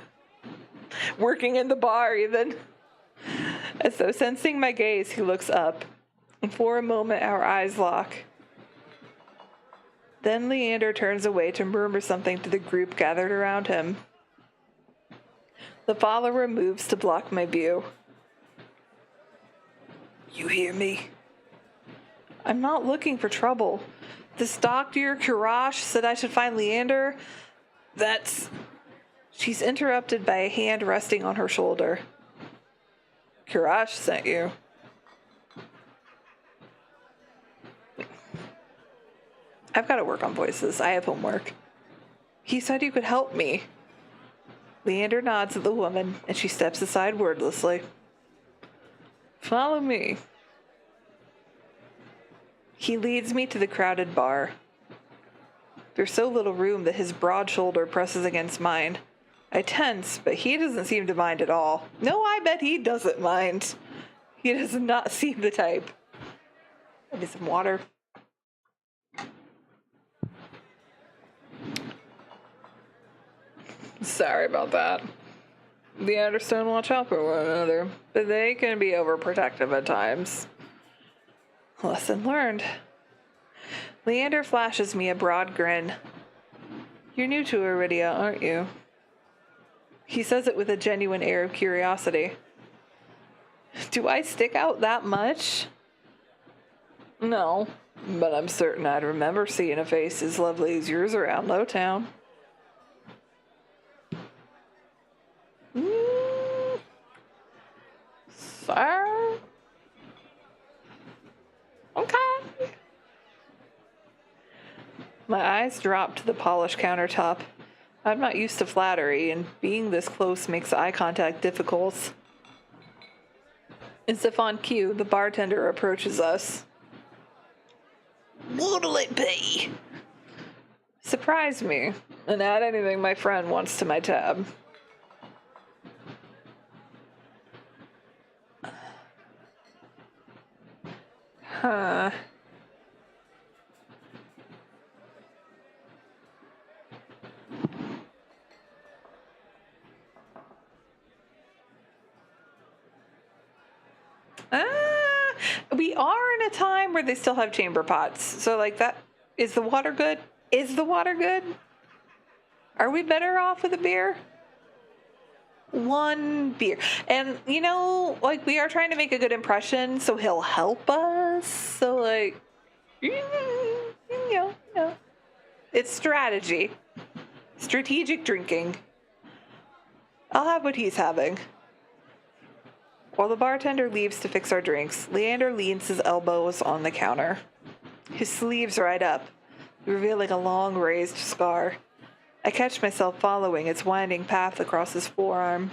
Working in the bar, even. As though sensing my gaze, he looks up. And for a moment, our eyes lock. Then Leander turns away to murmur something to the group gathered around him. The follower moves to block my view. You hear me? I'm not looking for trouble. This Dr. Courage said I should find Leander. She's interrupted by a hand resting on her shoulder. Courage sent you. I've got to work on voices. I have homework. He said you could help me. Leander nods at the woman, and she steps aside wordlessly. Follow me. He leads me to the crowded bar. There's so little room that his broad shoulder presses against mine. I tense, but he doesn't seem to mind at all. No, I bet he doesn't mind. He does not seem the type. I need some water. Sorry about that. The Edderstone watch out for one another, but they can be overprotective at times. Lesson learned. Leander flashes me a broad grin. You're new to Iridia, aren't you? He says it with a genuine air of curiosity. Do I stick out that much? No, but I'm certain I'd remember seeing a face as lovely as yours around Lowtown. Sir? Okay. My eyes drop to the polished countertop. I'm not used to flattery, and being this close makes eye contact difficult. As if on cue, the bartender approaches us. What'll it be? Surprise me, and add anything my friend wants to my tab. Huh. We are in a time where they still have chamber pots. So, like, that... Is the water good? Is the water good? Are we better off with a beer? One beer. And, you know, like, we are trying to make a good impression, so he'll help us. So, like, you know, No. It's strategy. Strategic drinking. I'll have what he's having. While the bartender leaves to fix our drinks, Leander leans his elbows on the counter. His sleeves ride up, revealing a long raised scar. I catch myself following its winding path across his forearm.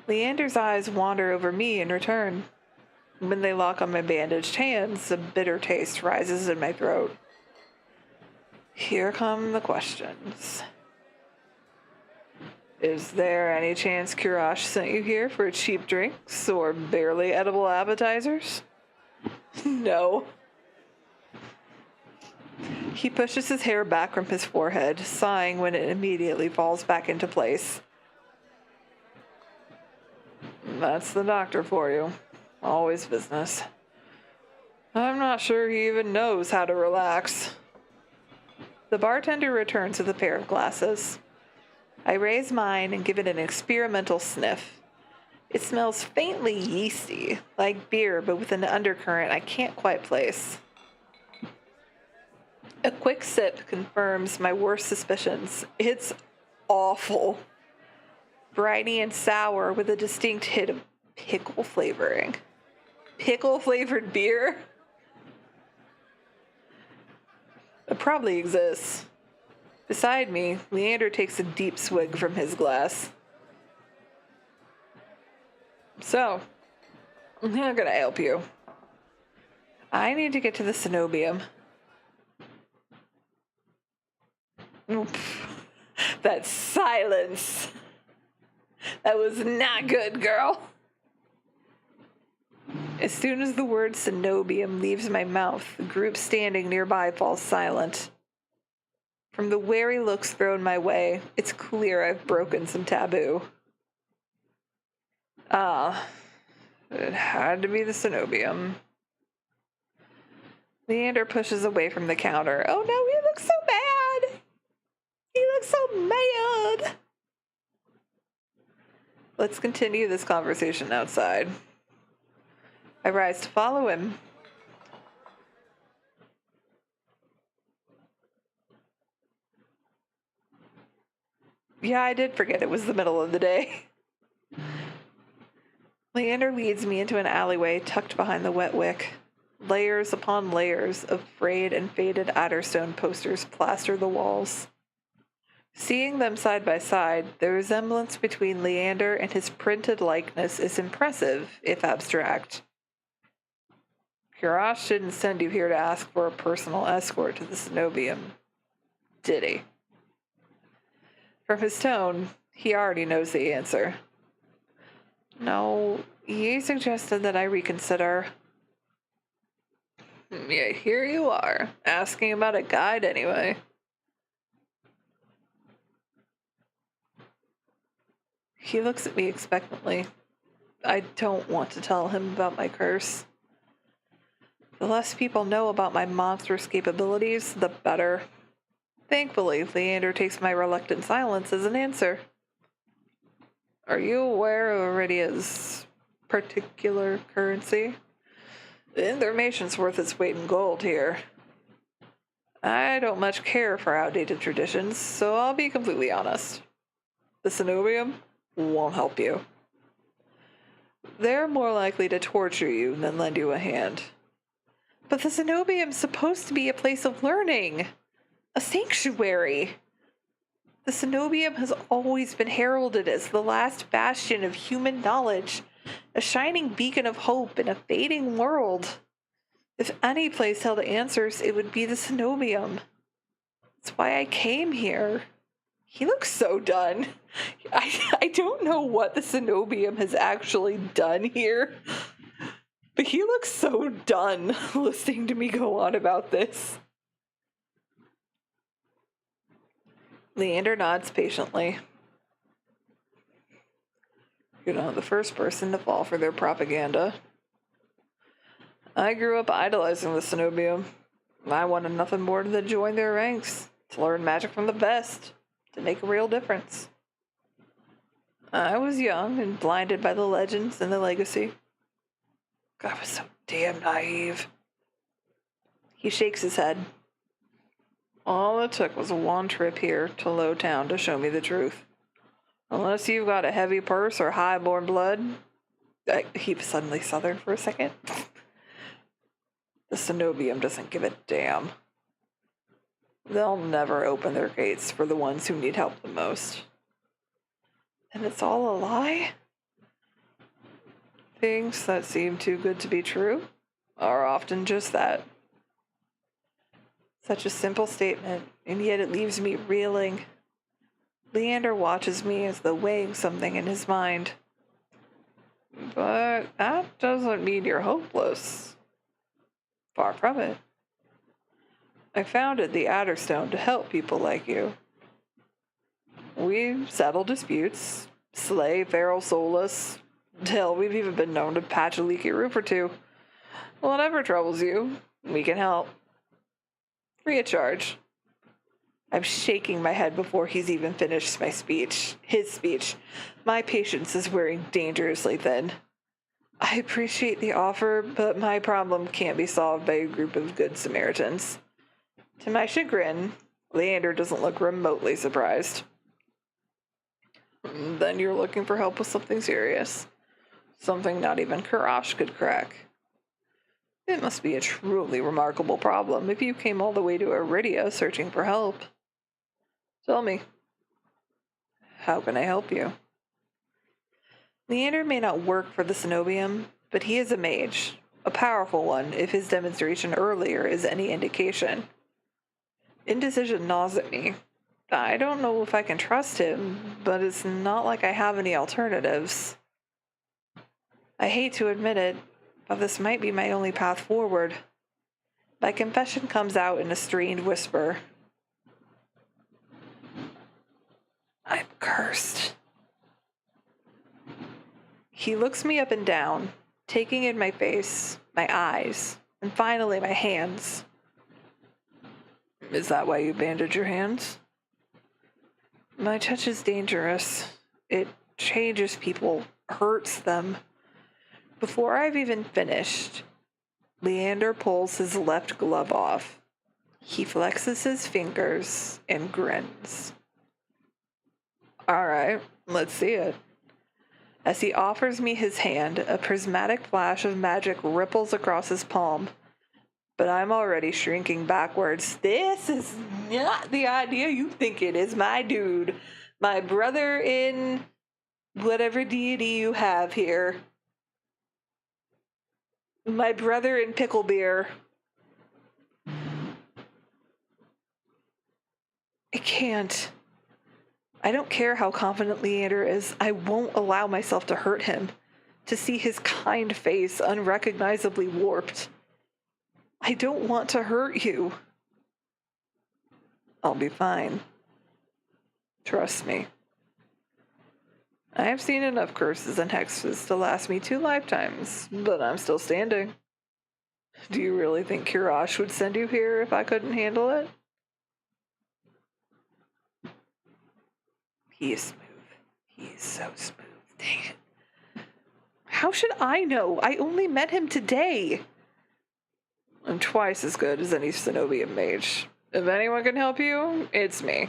Leander's eyes wander over me in return. When they lock on my bandaged hands, a bitter taste rises in my throat. Here come the questions. Is there any chance Kurash sent you here for cheap drinks or barely edible appetizers? No. He pushes his hair back from his forehead, sighing when it immediately falls back into place. That's the doctor for you. Always business. I'm not sure he even knows how to relax. The bartender returns with a pair of glasses. I raise mine and give it an experimental sniff. It smells faintly yeasty, like beer, but with an undercurrent I can't quite place. A quick sip confirms my worst suspicions. It's awful. Briny and sour with a distinct hit of pickle flavoring. Pickle-flavored beer? It probably exists. Beside me, Leander takes a deep swig from his glass. So, I'm not gonna help you. I need to get to the cenobium. That silence. That was not good, girl. As soon as the word cenobium leaves my mouth, the group standing nearby falls silent. From the wary looks thrown my way, it's clear I've broken some taboo. It had to be the cenobium. Leander pushes away from the counter. Oh no, he looks so bad! He looks so mad! Let's continue this conversation outside. I rise to follow him. Yeah, I did forget it was the middle of the day. Leander leads me into an alleyway tucked behind the wet wick. Layers upon layers of frayed and faded Adderstone posters plaster the walls. Seeing them side by side, the resemblance between Leander and his printed likeness is impressive, if abstract. Kurash didn't send you here to ask for a personal escort to the cenobium, did he? From his tone, he already knows the answer. No, he suggested that I reconsider. Yeah, here you are, asking about a guide anyway. He looks at me expectantly. I don't want to tell him about my curse. The less people know about my monstrous capabilities, the better. Thankfully, Leander takes my reluctant silence as an answer. Are you aware of Iridia's particular currency? The information's worth its weight in gold here. I don't much care for outdated traditions, so I'll be completely honest. The cenobium won't help you. They're more likely to torture you than lend you a hand. But the cenobium's supposed to be a place of learning. A sanctuary. The cenobium has always been heralded as the last bastion of human knowledge, a shining beacon of hope in a fading world. If any place held answers, it would be the cenobium. That's why I came here. He looks so done. I don't know what the cenobium has actually done here, but he looks so done listening to me go on about this. Leander nods patiently. You're not the first person to fall for their propaganda. I grew up idolizing the cenobium. I wanted nothing more than to join their ranks, to learn magic from the best, to make a real difference. I was young and blinded by the legends and the legacy. I was so damn naive. He shakes his head. All it took was one trip here to Lowtown to show me the truth. Unless you've got a heavy purse or high-born blood. He suddenly southern for a second. The cenobium doesn't give a damn. They'll never open their gates for the ones who need help the most. And it's all a lie? Things that seem too good to be true are often just that. Such a simple statement, and yet it leaves me reeling. Leander watches me as though weighing something in his mind. But that doesn't mean you're hopeless. Far from it. I founded the Adderstone to help people like you. We settle disputes, slay feral soulless. Hell, we've even been known to patch a leaky roof or two. Whatever troubles you, we can help. Free of charge. I'm shaking my head before he's even finished my speech. His speech. My patience is wearing dangerously thin. I appreciate the offer, but my problem can't be solved by a group of good Samaritans. To my chagrin, Leander doesn't look remotely surprised. Then you're looking for help with something serious. Something not even Karash could crack. It must be a truly remarkable problem if you came all the way to Aridia searching for help. Tell me, how can I help you? Leander may not work for the cenobium, but he is a mage, a powerful one if his demonstration earlier is any indication. Indecision gnaws at me. I don't know if I can trust him, but it's not like I have any alternatives. I hate to admit it, but this might be my only path forward. My confession comes out in a strained whisper. I'm cursed. He looks me up and down, taking in my face, my eyes, and finally my hands. Is that why you bandage your hands? My touch is dangerous. It changes people, hurts them. Before I've even finished, Leander pulls his left glove off. He flexes his fingers and grins. All right, let's see it. As he offers me his hand, a prismatic flash of magic ripples across his palm. But I'm already shrinking backwards. This is not the idea you think it is, my dude. My brother in whatever deity you have here. My brother in pickle beer. I can't. I don't care how confident Leander is. I won't allow myself to hurt him. To see his kind face unrecognizably warped. I don't want to hurt you. I'll be fine. Trust me. I have seen enough curses and hexes to last me 2 lifetimes, but I'm still standing. Do you really think Kirash would send you here if I couldn't handle it? He is smooth. He is so smooth. Dang it. How should I know? I only met him today. I'm twice as good as any cenobium mage. If anyone can help you, it's me.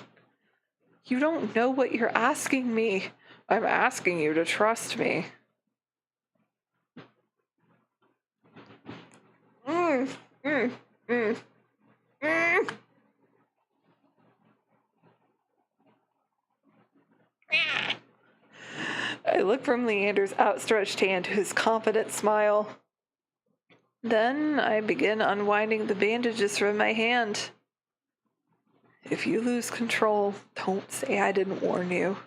You don't know what you're asking me. I'm asking you to trust me. I look from Leander's outstretched hand to his confident smile. Then I begin unwinding the bandages from my hand. If you lose control, don't say I didn't warn you.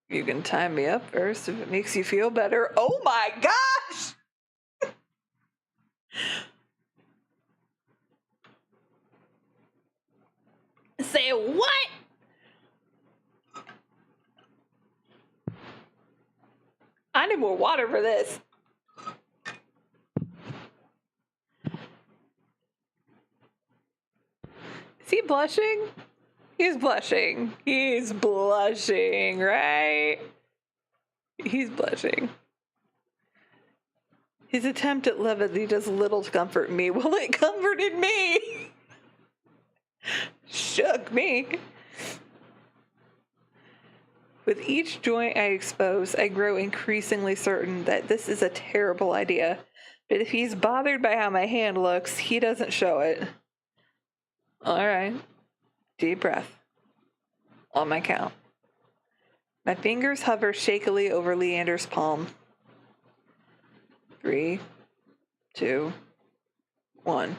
You can tie me up first if it makes you feel better. Oh my gosh! Say what? I need more water for this. Is he blushing? He's blushing. He's blushing, right? He's blushing. His attempt at levity does little to comfort me. Well, it comforted me. Shook me. With each joint I expose, I grow increasingly certain that this is a terrible idea. But if he's bothered by how my hand looks, he doesn't show it. All right. Deep breath. On my count. My fingers hover shakily over Leander's palm. 3, 2, 1.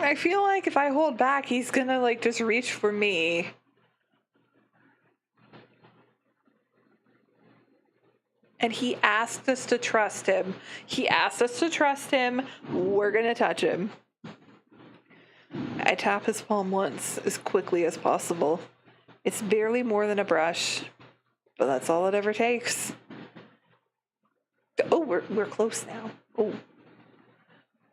I feel like if I hold back, he's gonna just reach for me. And he asked us to trust him. We're gonna touch him. I tap his palm once, as quickly as possible. It's barely more than a brush, but that's all it ever takes. Oh, we're close now. Oh.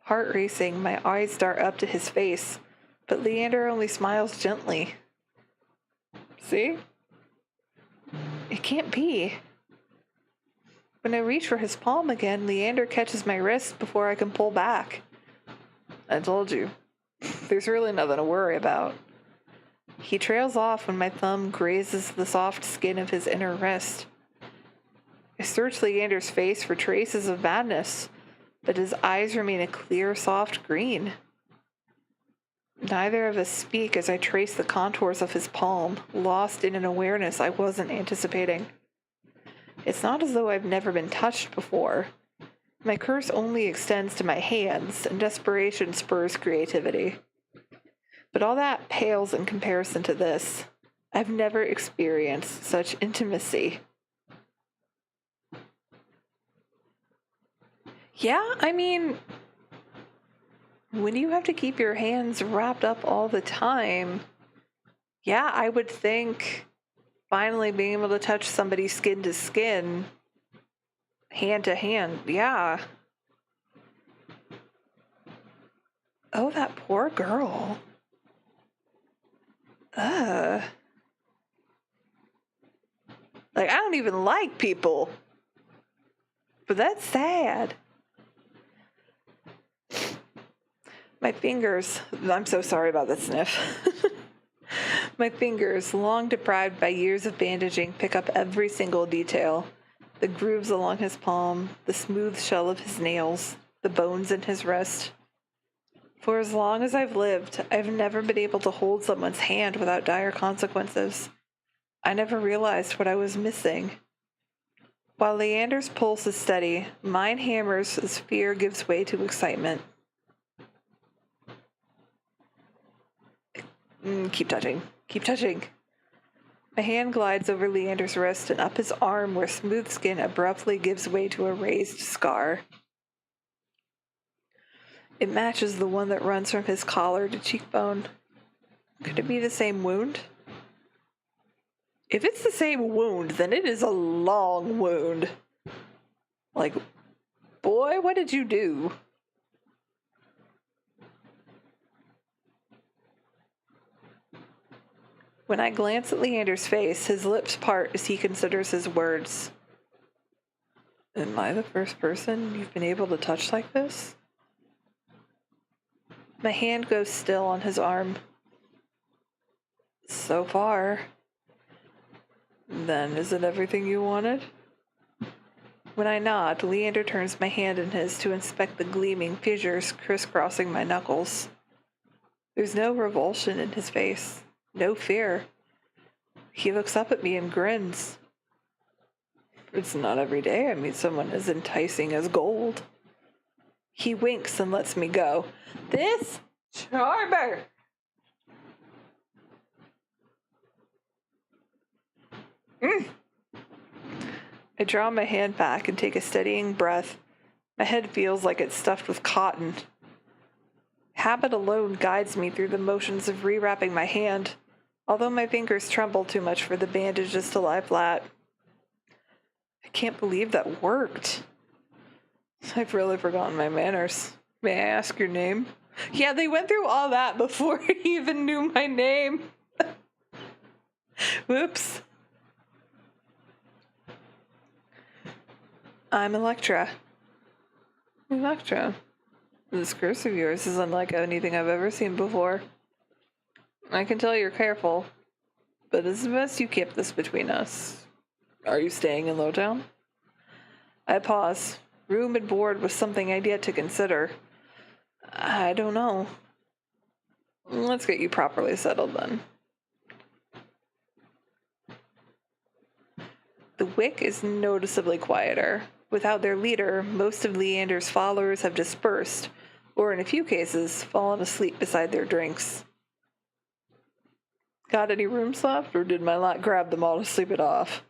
Heart racing, my eyes dart up to his face, but Leander only smiles gently. See? It can't be. When I reach for his palm again, Leander catches my wrist before I can pull back. I told you. There's really nothing to worry about. He trails off when my thumb grazes the soft skin of his inner wrist. I search Leander's face for traces of madness, but his eyes remain a clear, soft green. Neither of us speak as I trace the contours of his palm, lost in an awareness I wasn't anticipating. It's not as though I've never been touched before. My curse only extends to my hands, and desperation spurs creativity. But all that pales in comparison to this. I've never experienced such intimacy. Yeah, I mean, when you have to keep your hands wrapped up all the time, yeah, I would think finally being able to touch somebody skin to skin, hand to hand, yeah. Oh, that poor girl. I don't even like people. But that's sad. My fingers, I'm so sorry about the sniff. My fingers, long deprived by years of bandaging, pick up every single detail. The grooves along his palm, the smooth shell of his nails, the bones in his wrist. For as long as I've lived, I've never been able to hold someone's hand without dire consequences. I never realized what I was missing. While Leander's pulse is steady, mine hammers as fear gives way to excitement. Keep touching. Keep touching. My hand glides over Leander's wrist and up his arm where smooth skin abruptly gives way to a raised scar. It matches the one that runs from his collar to cheekbone. Could it be the same wound? If it's the same wound, then it is a long wound. Boy, what did you do? When I glance at Leander's face, his lips part as he considers his words. Am I the first person you've been able to touch like this? My hand goes still on his arm. So far. Then is it everything you wanted? When I nod, Leander turns my hand in his to inspect the gleaming fissures crisscrossing my knuckles. There's no revulsion in his face, no fear. He looks up at me and grins. It's not every day I meet someone as enticing as gold. He winks and lets me go. This charmer! I draw my hand back and take a steadying breath. My head feels like it's stuffed with cotton. Habit alone guides me through the motions of rewrapping my hand, although my fingers tremble too much for the bandages to lie flat. I can't believe that worked. I've really forgotten my manners. May I ask your name? Yeah, they went through all that before he even knew my name. Whoops. I'm Electra. Electra. This curse of yours is unlike anything I've ever seen before. I can tell you're careful, but it's best you keep this between us. Are you staying in Lowtown? I pause. Room and board was something I'd yet to consider. I don't know. Let's get you properly settled then. The Wick is noticeably quieter. Without their leader, most of Leander's followers have dispersed, or in a few cases, fallen asleep beside their drinks. Got any rooms left, or did my lot grab them all to sleep it off?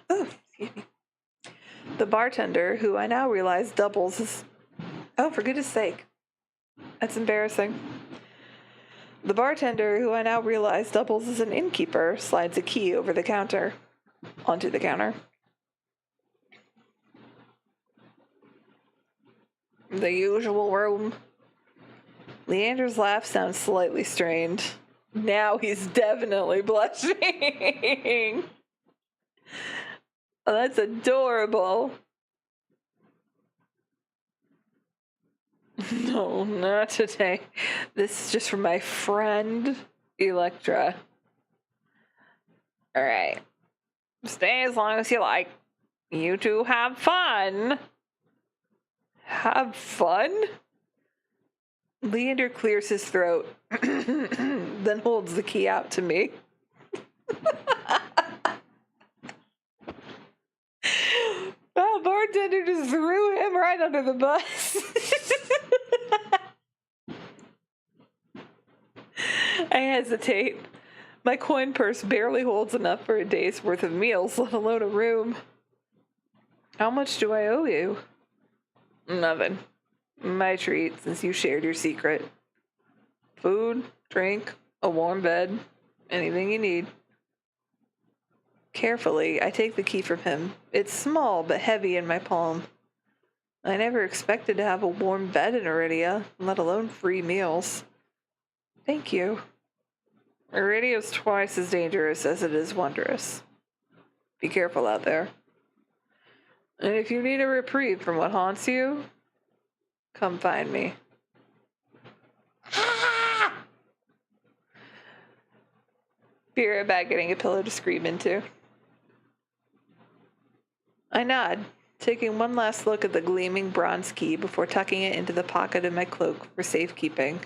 Oh, excuse me. The bartender, who I now realize doubles as... Oh, for goodness sake. That's embarrassing. The bartender, who I now realize doubles as an innkeeper, slides a key over the counter. Onto the counter. The usual room. Leander's laugh sounds slightly strained. Now he's definitely blushing. Oh, that's adorable. No, not today. This is just for my friend, Electra. Alright. Stay as long as you like. You two have fun. Have fun? Leander clears his throat, then holds the key out to me. Well, bartender just threw him right under the bus. I hesitate. My coin purse barely holds enough for a day's worth of meals, let alone a room. How much do I owe you? Nothing. My treat, since you shared your secret. Food, drink, a warm bed, anything you need. Carefully, I take the key from him. It's small, but heavy in my palm. I never expected to have a warm bed in Iridia, let alone free meals. Thank you. Iridia's twice as dangerous as it is wondrous. Be careful out there. And if you need a reprieve from what haunts you, come find me. Be right back getting a pillow to scream into. I nod, taking one last look at the gleaming bronze key before tucking it into the pocket of my cloak for safekeeping.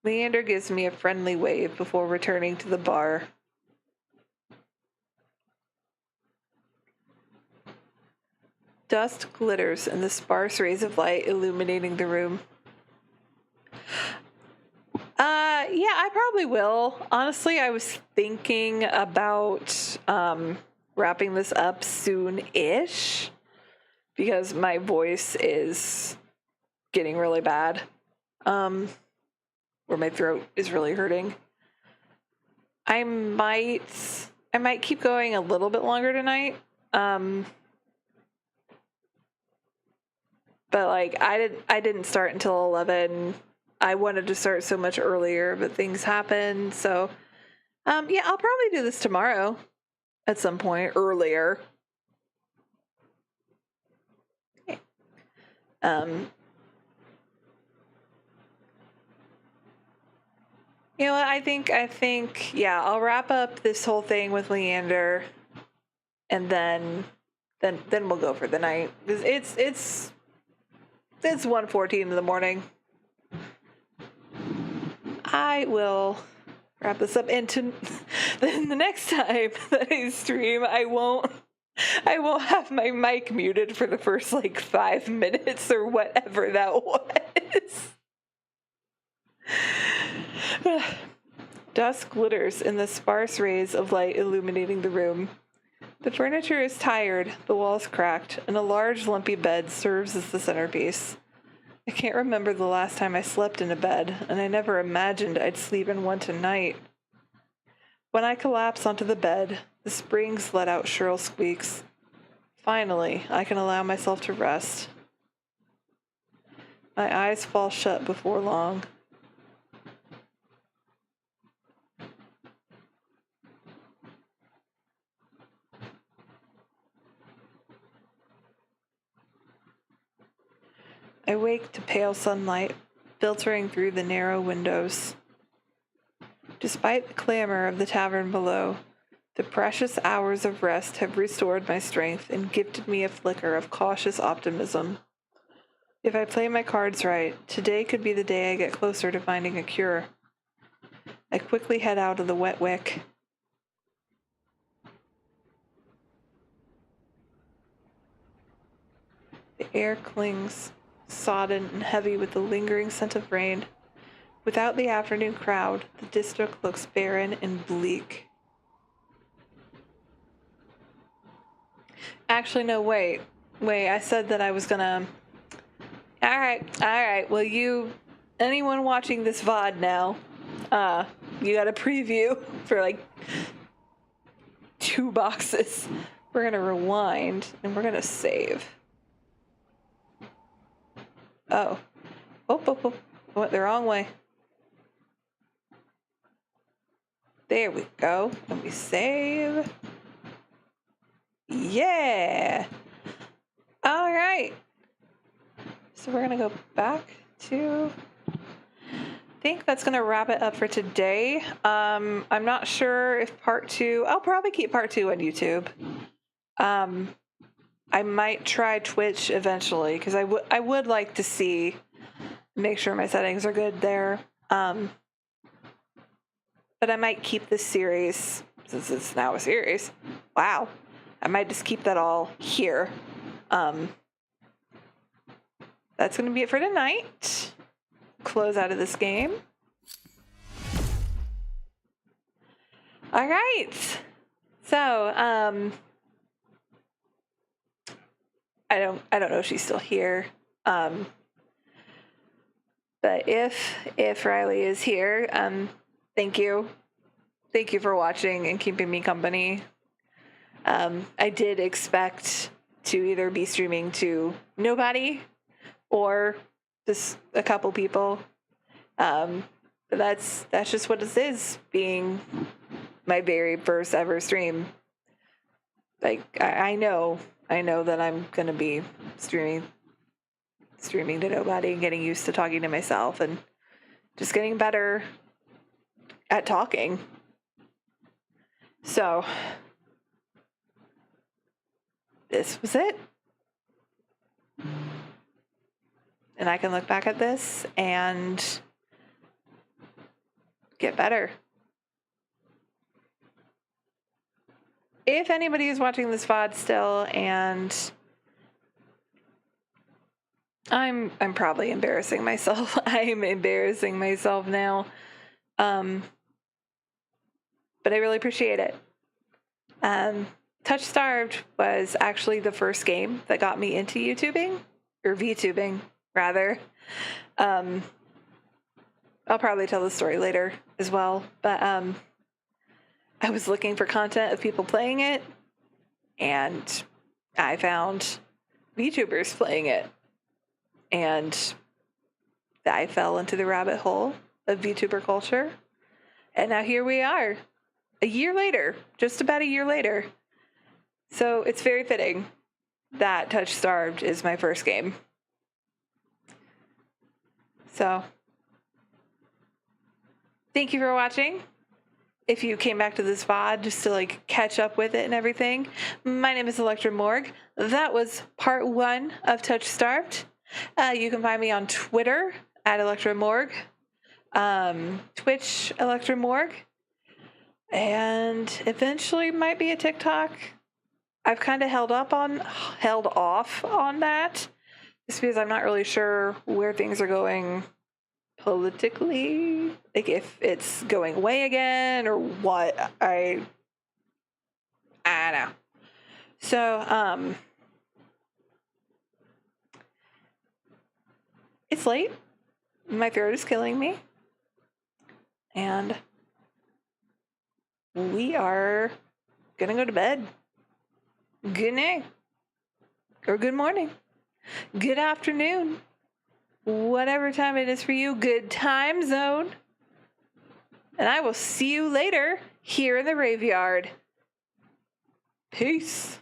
Leander gives me a friendly wave before returning to the bar. Dust glitters in the sparse rays of light illuminating the room. Yeah, I probably will. Honestly, I was thinking about wrapping this up soon-ish because my voice is getting really bad. Where my throat is really hurting. I might keep going a little bit longer tonight. But like I didn't start until 11. I wanted to start so much earlier, but things happened. So yeah, I'll probably do this tomorrow at some point earlier. Okay. You know what? I think yeah, I'll wrap up this whole thing with Leander, and then we'll go for the night. It's 1:14 in the morning. I will wrap this up, and then the next time that I stream, I won't have my mic muted for the first like 5 minutes or whatever that was. Dusk glitters in the sparse rays of light illuminating the room. The furniture is tired, the walls cracked, and a large lumpy bed serves as the centerpiece. I can't remember the last time I slept in a bed, and I never imagined I'd sleep in one tonight. When I collapse onto the bed, the springs let out shrill squeaks. Finally, I can allow myself to rest. My eyes fall shut before long. I awake to pale sunlight filtering through the narrow windows. Despite the clamor of the tavern below, the precious hours of rest have restored my strength and gifted me a flicker of cautious optimism. If I play my cards right, today could be the day I get closer to finding a cure. I quickly head out of the wet wick. The air clings, sodden and heavy with the lingering scent of rain. Without the afternoon crowd, the district looks barren and bleak. Actually, no, wait, I said that I was gonna... Alright, well, anyone watching this VOD now, you got a preview for like 2 boxes. We're gonna rewind, and we're gonna save. Oh. I went the wrong way. There we go. And we save. Yeah. All right. So we're going to go back to... I think that's going to wrap it up for today. I'm not sure if part 2... I'll probably keep part 2 on YouTube. I might try Twitch eventually because I would like to make sure my settings are good there. But I might keep this series, since it's now a series. Wow. I might just keep that all here. That's going to be it for tonight. Close out of this game. All right. So, I don't know if she's still here. But if Riley is here, thank you. Thank you for watching and keeping me company. I did expect to either be streaming to nobody or just a couple people. But that's just what this is, being my very first ever stream. Like, I know that I'm going to be streaming to nobody and getting used to talking to myself and just getting better at talking. So, this was it. And I can look back at this and get better. If anybody is watching this VOD still, and I'm probably embarrassing myself. I am embarrassing myself now. But I really appreciate it. TOUCHSTARVED was actually the first game that got me into YouTubing, or VTubing, rather. I'll probably tell the story later as well, but I was looking for content of people playing it, and I found VTubers playing it, and I fell into the rabbit hole of VTuber culture, and now here we are, a year later, just about a year later. So it's very fitting that TOUCHSTARVED is my first game. So, thank you for watching. If you came back to this VOD just to like catch up with it and everything, my name is Electra Morg. That was part 1 of TOUCHSTARVED. You can find me on Twitter at Electra Morg, Twitch Electra Morg, and eventually might be a TikTok. I've kind of held off on that just because I'm not really sure where things are going politically, like if it's going away again or what. I don't know. So it's late, my throat is killing me, and we are gonna go to bed. Good night, or good morning, good afternoon, whatever time it is for you. Good time zone. And I will see you later here in the graveyard. Peace.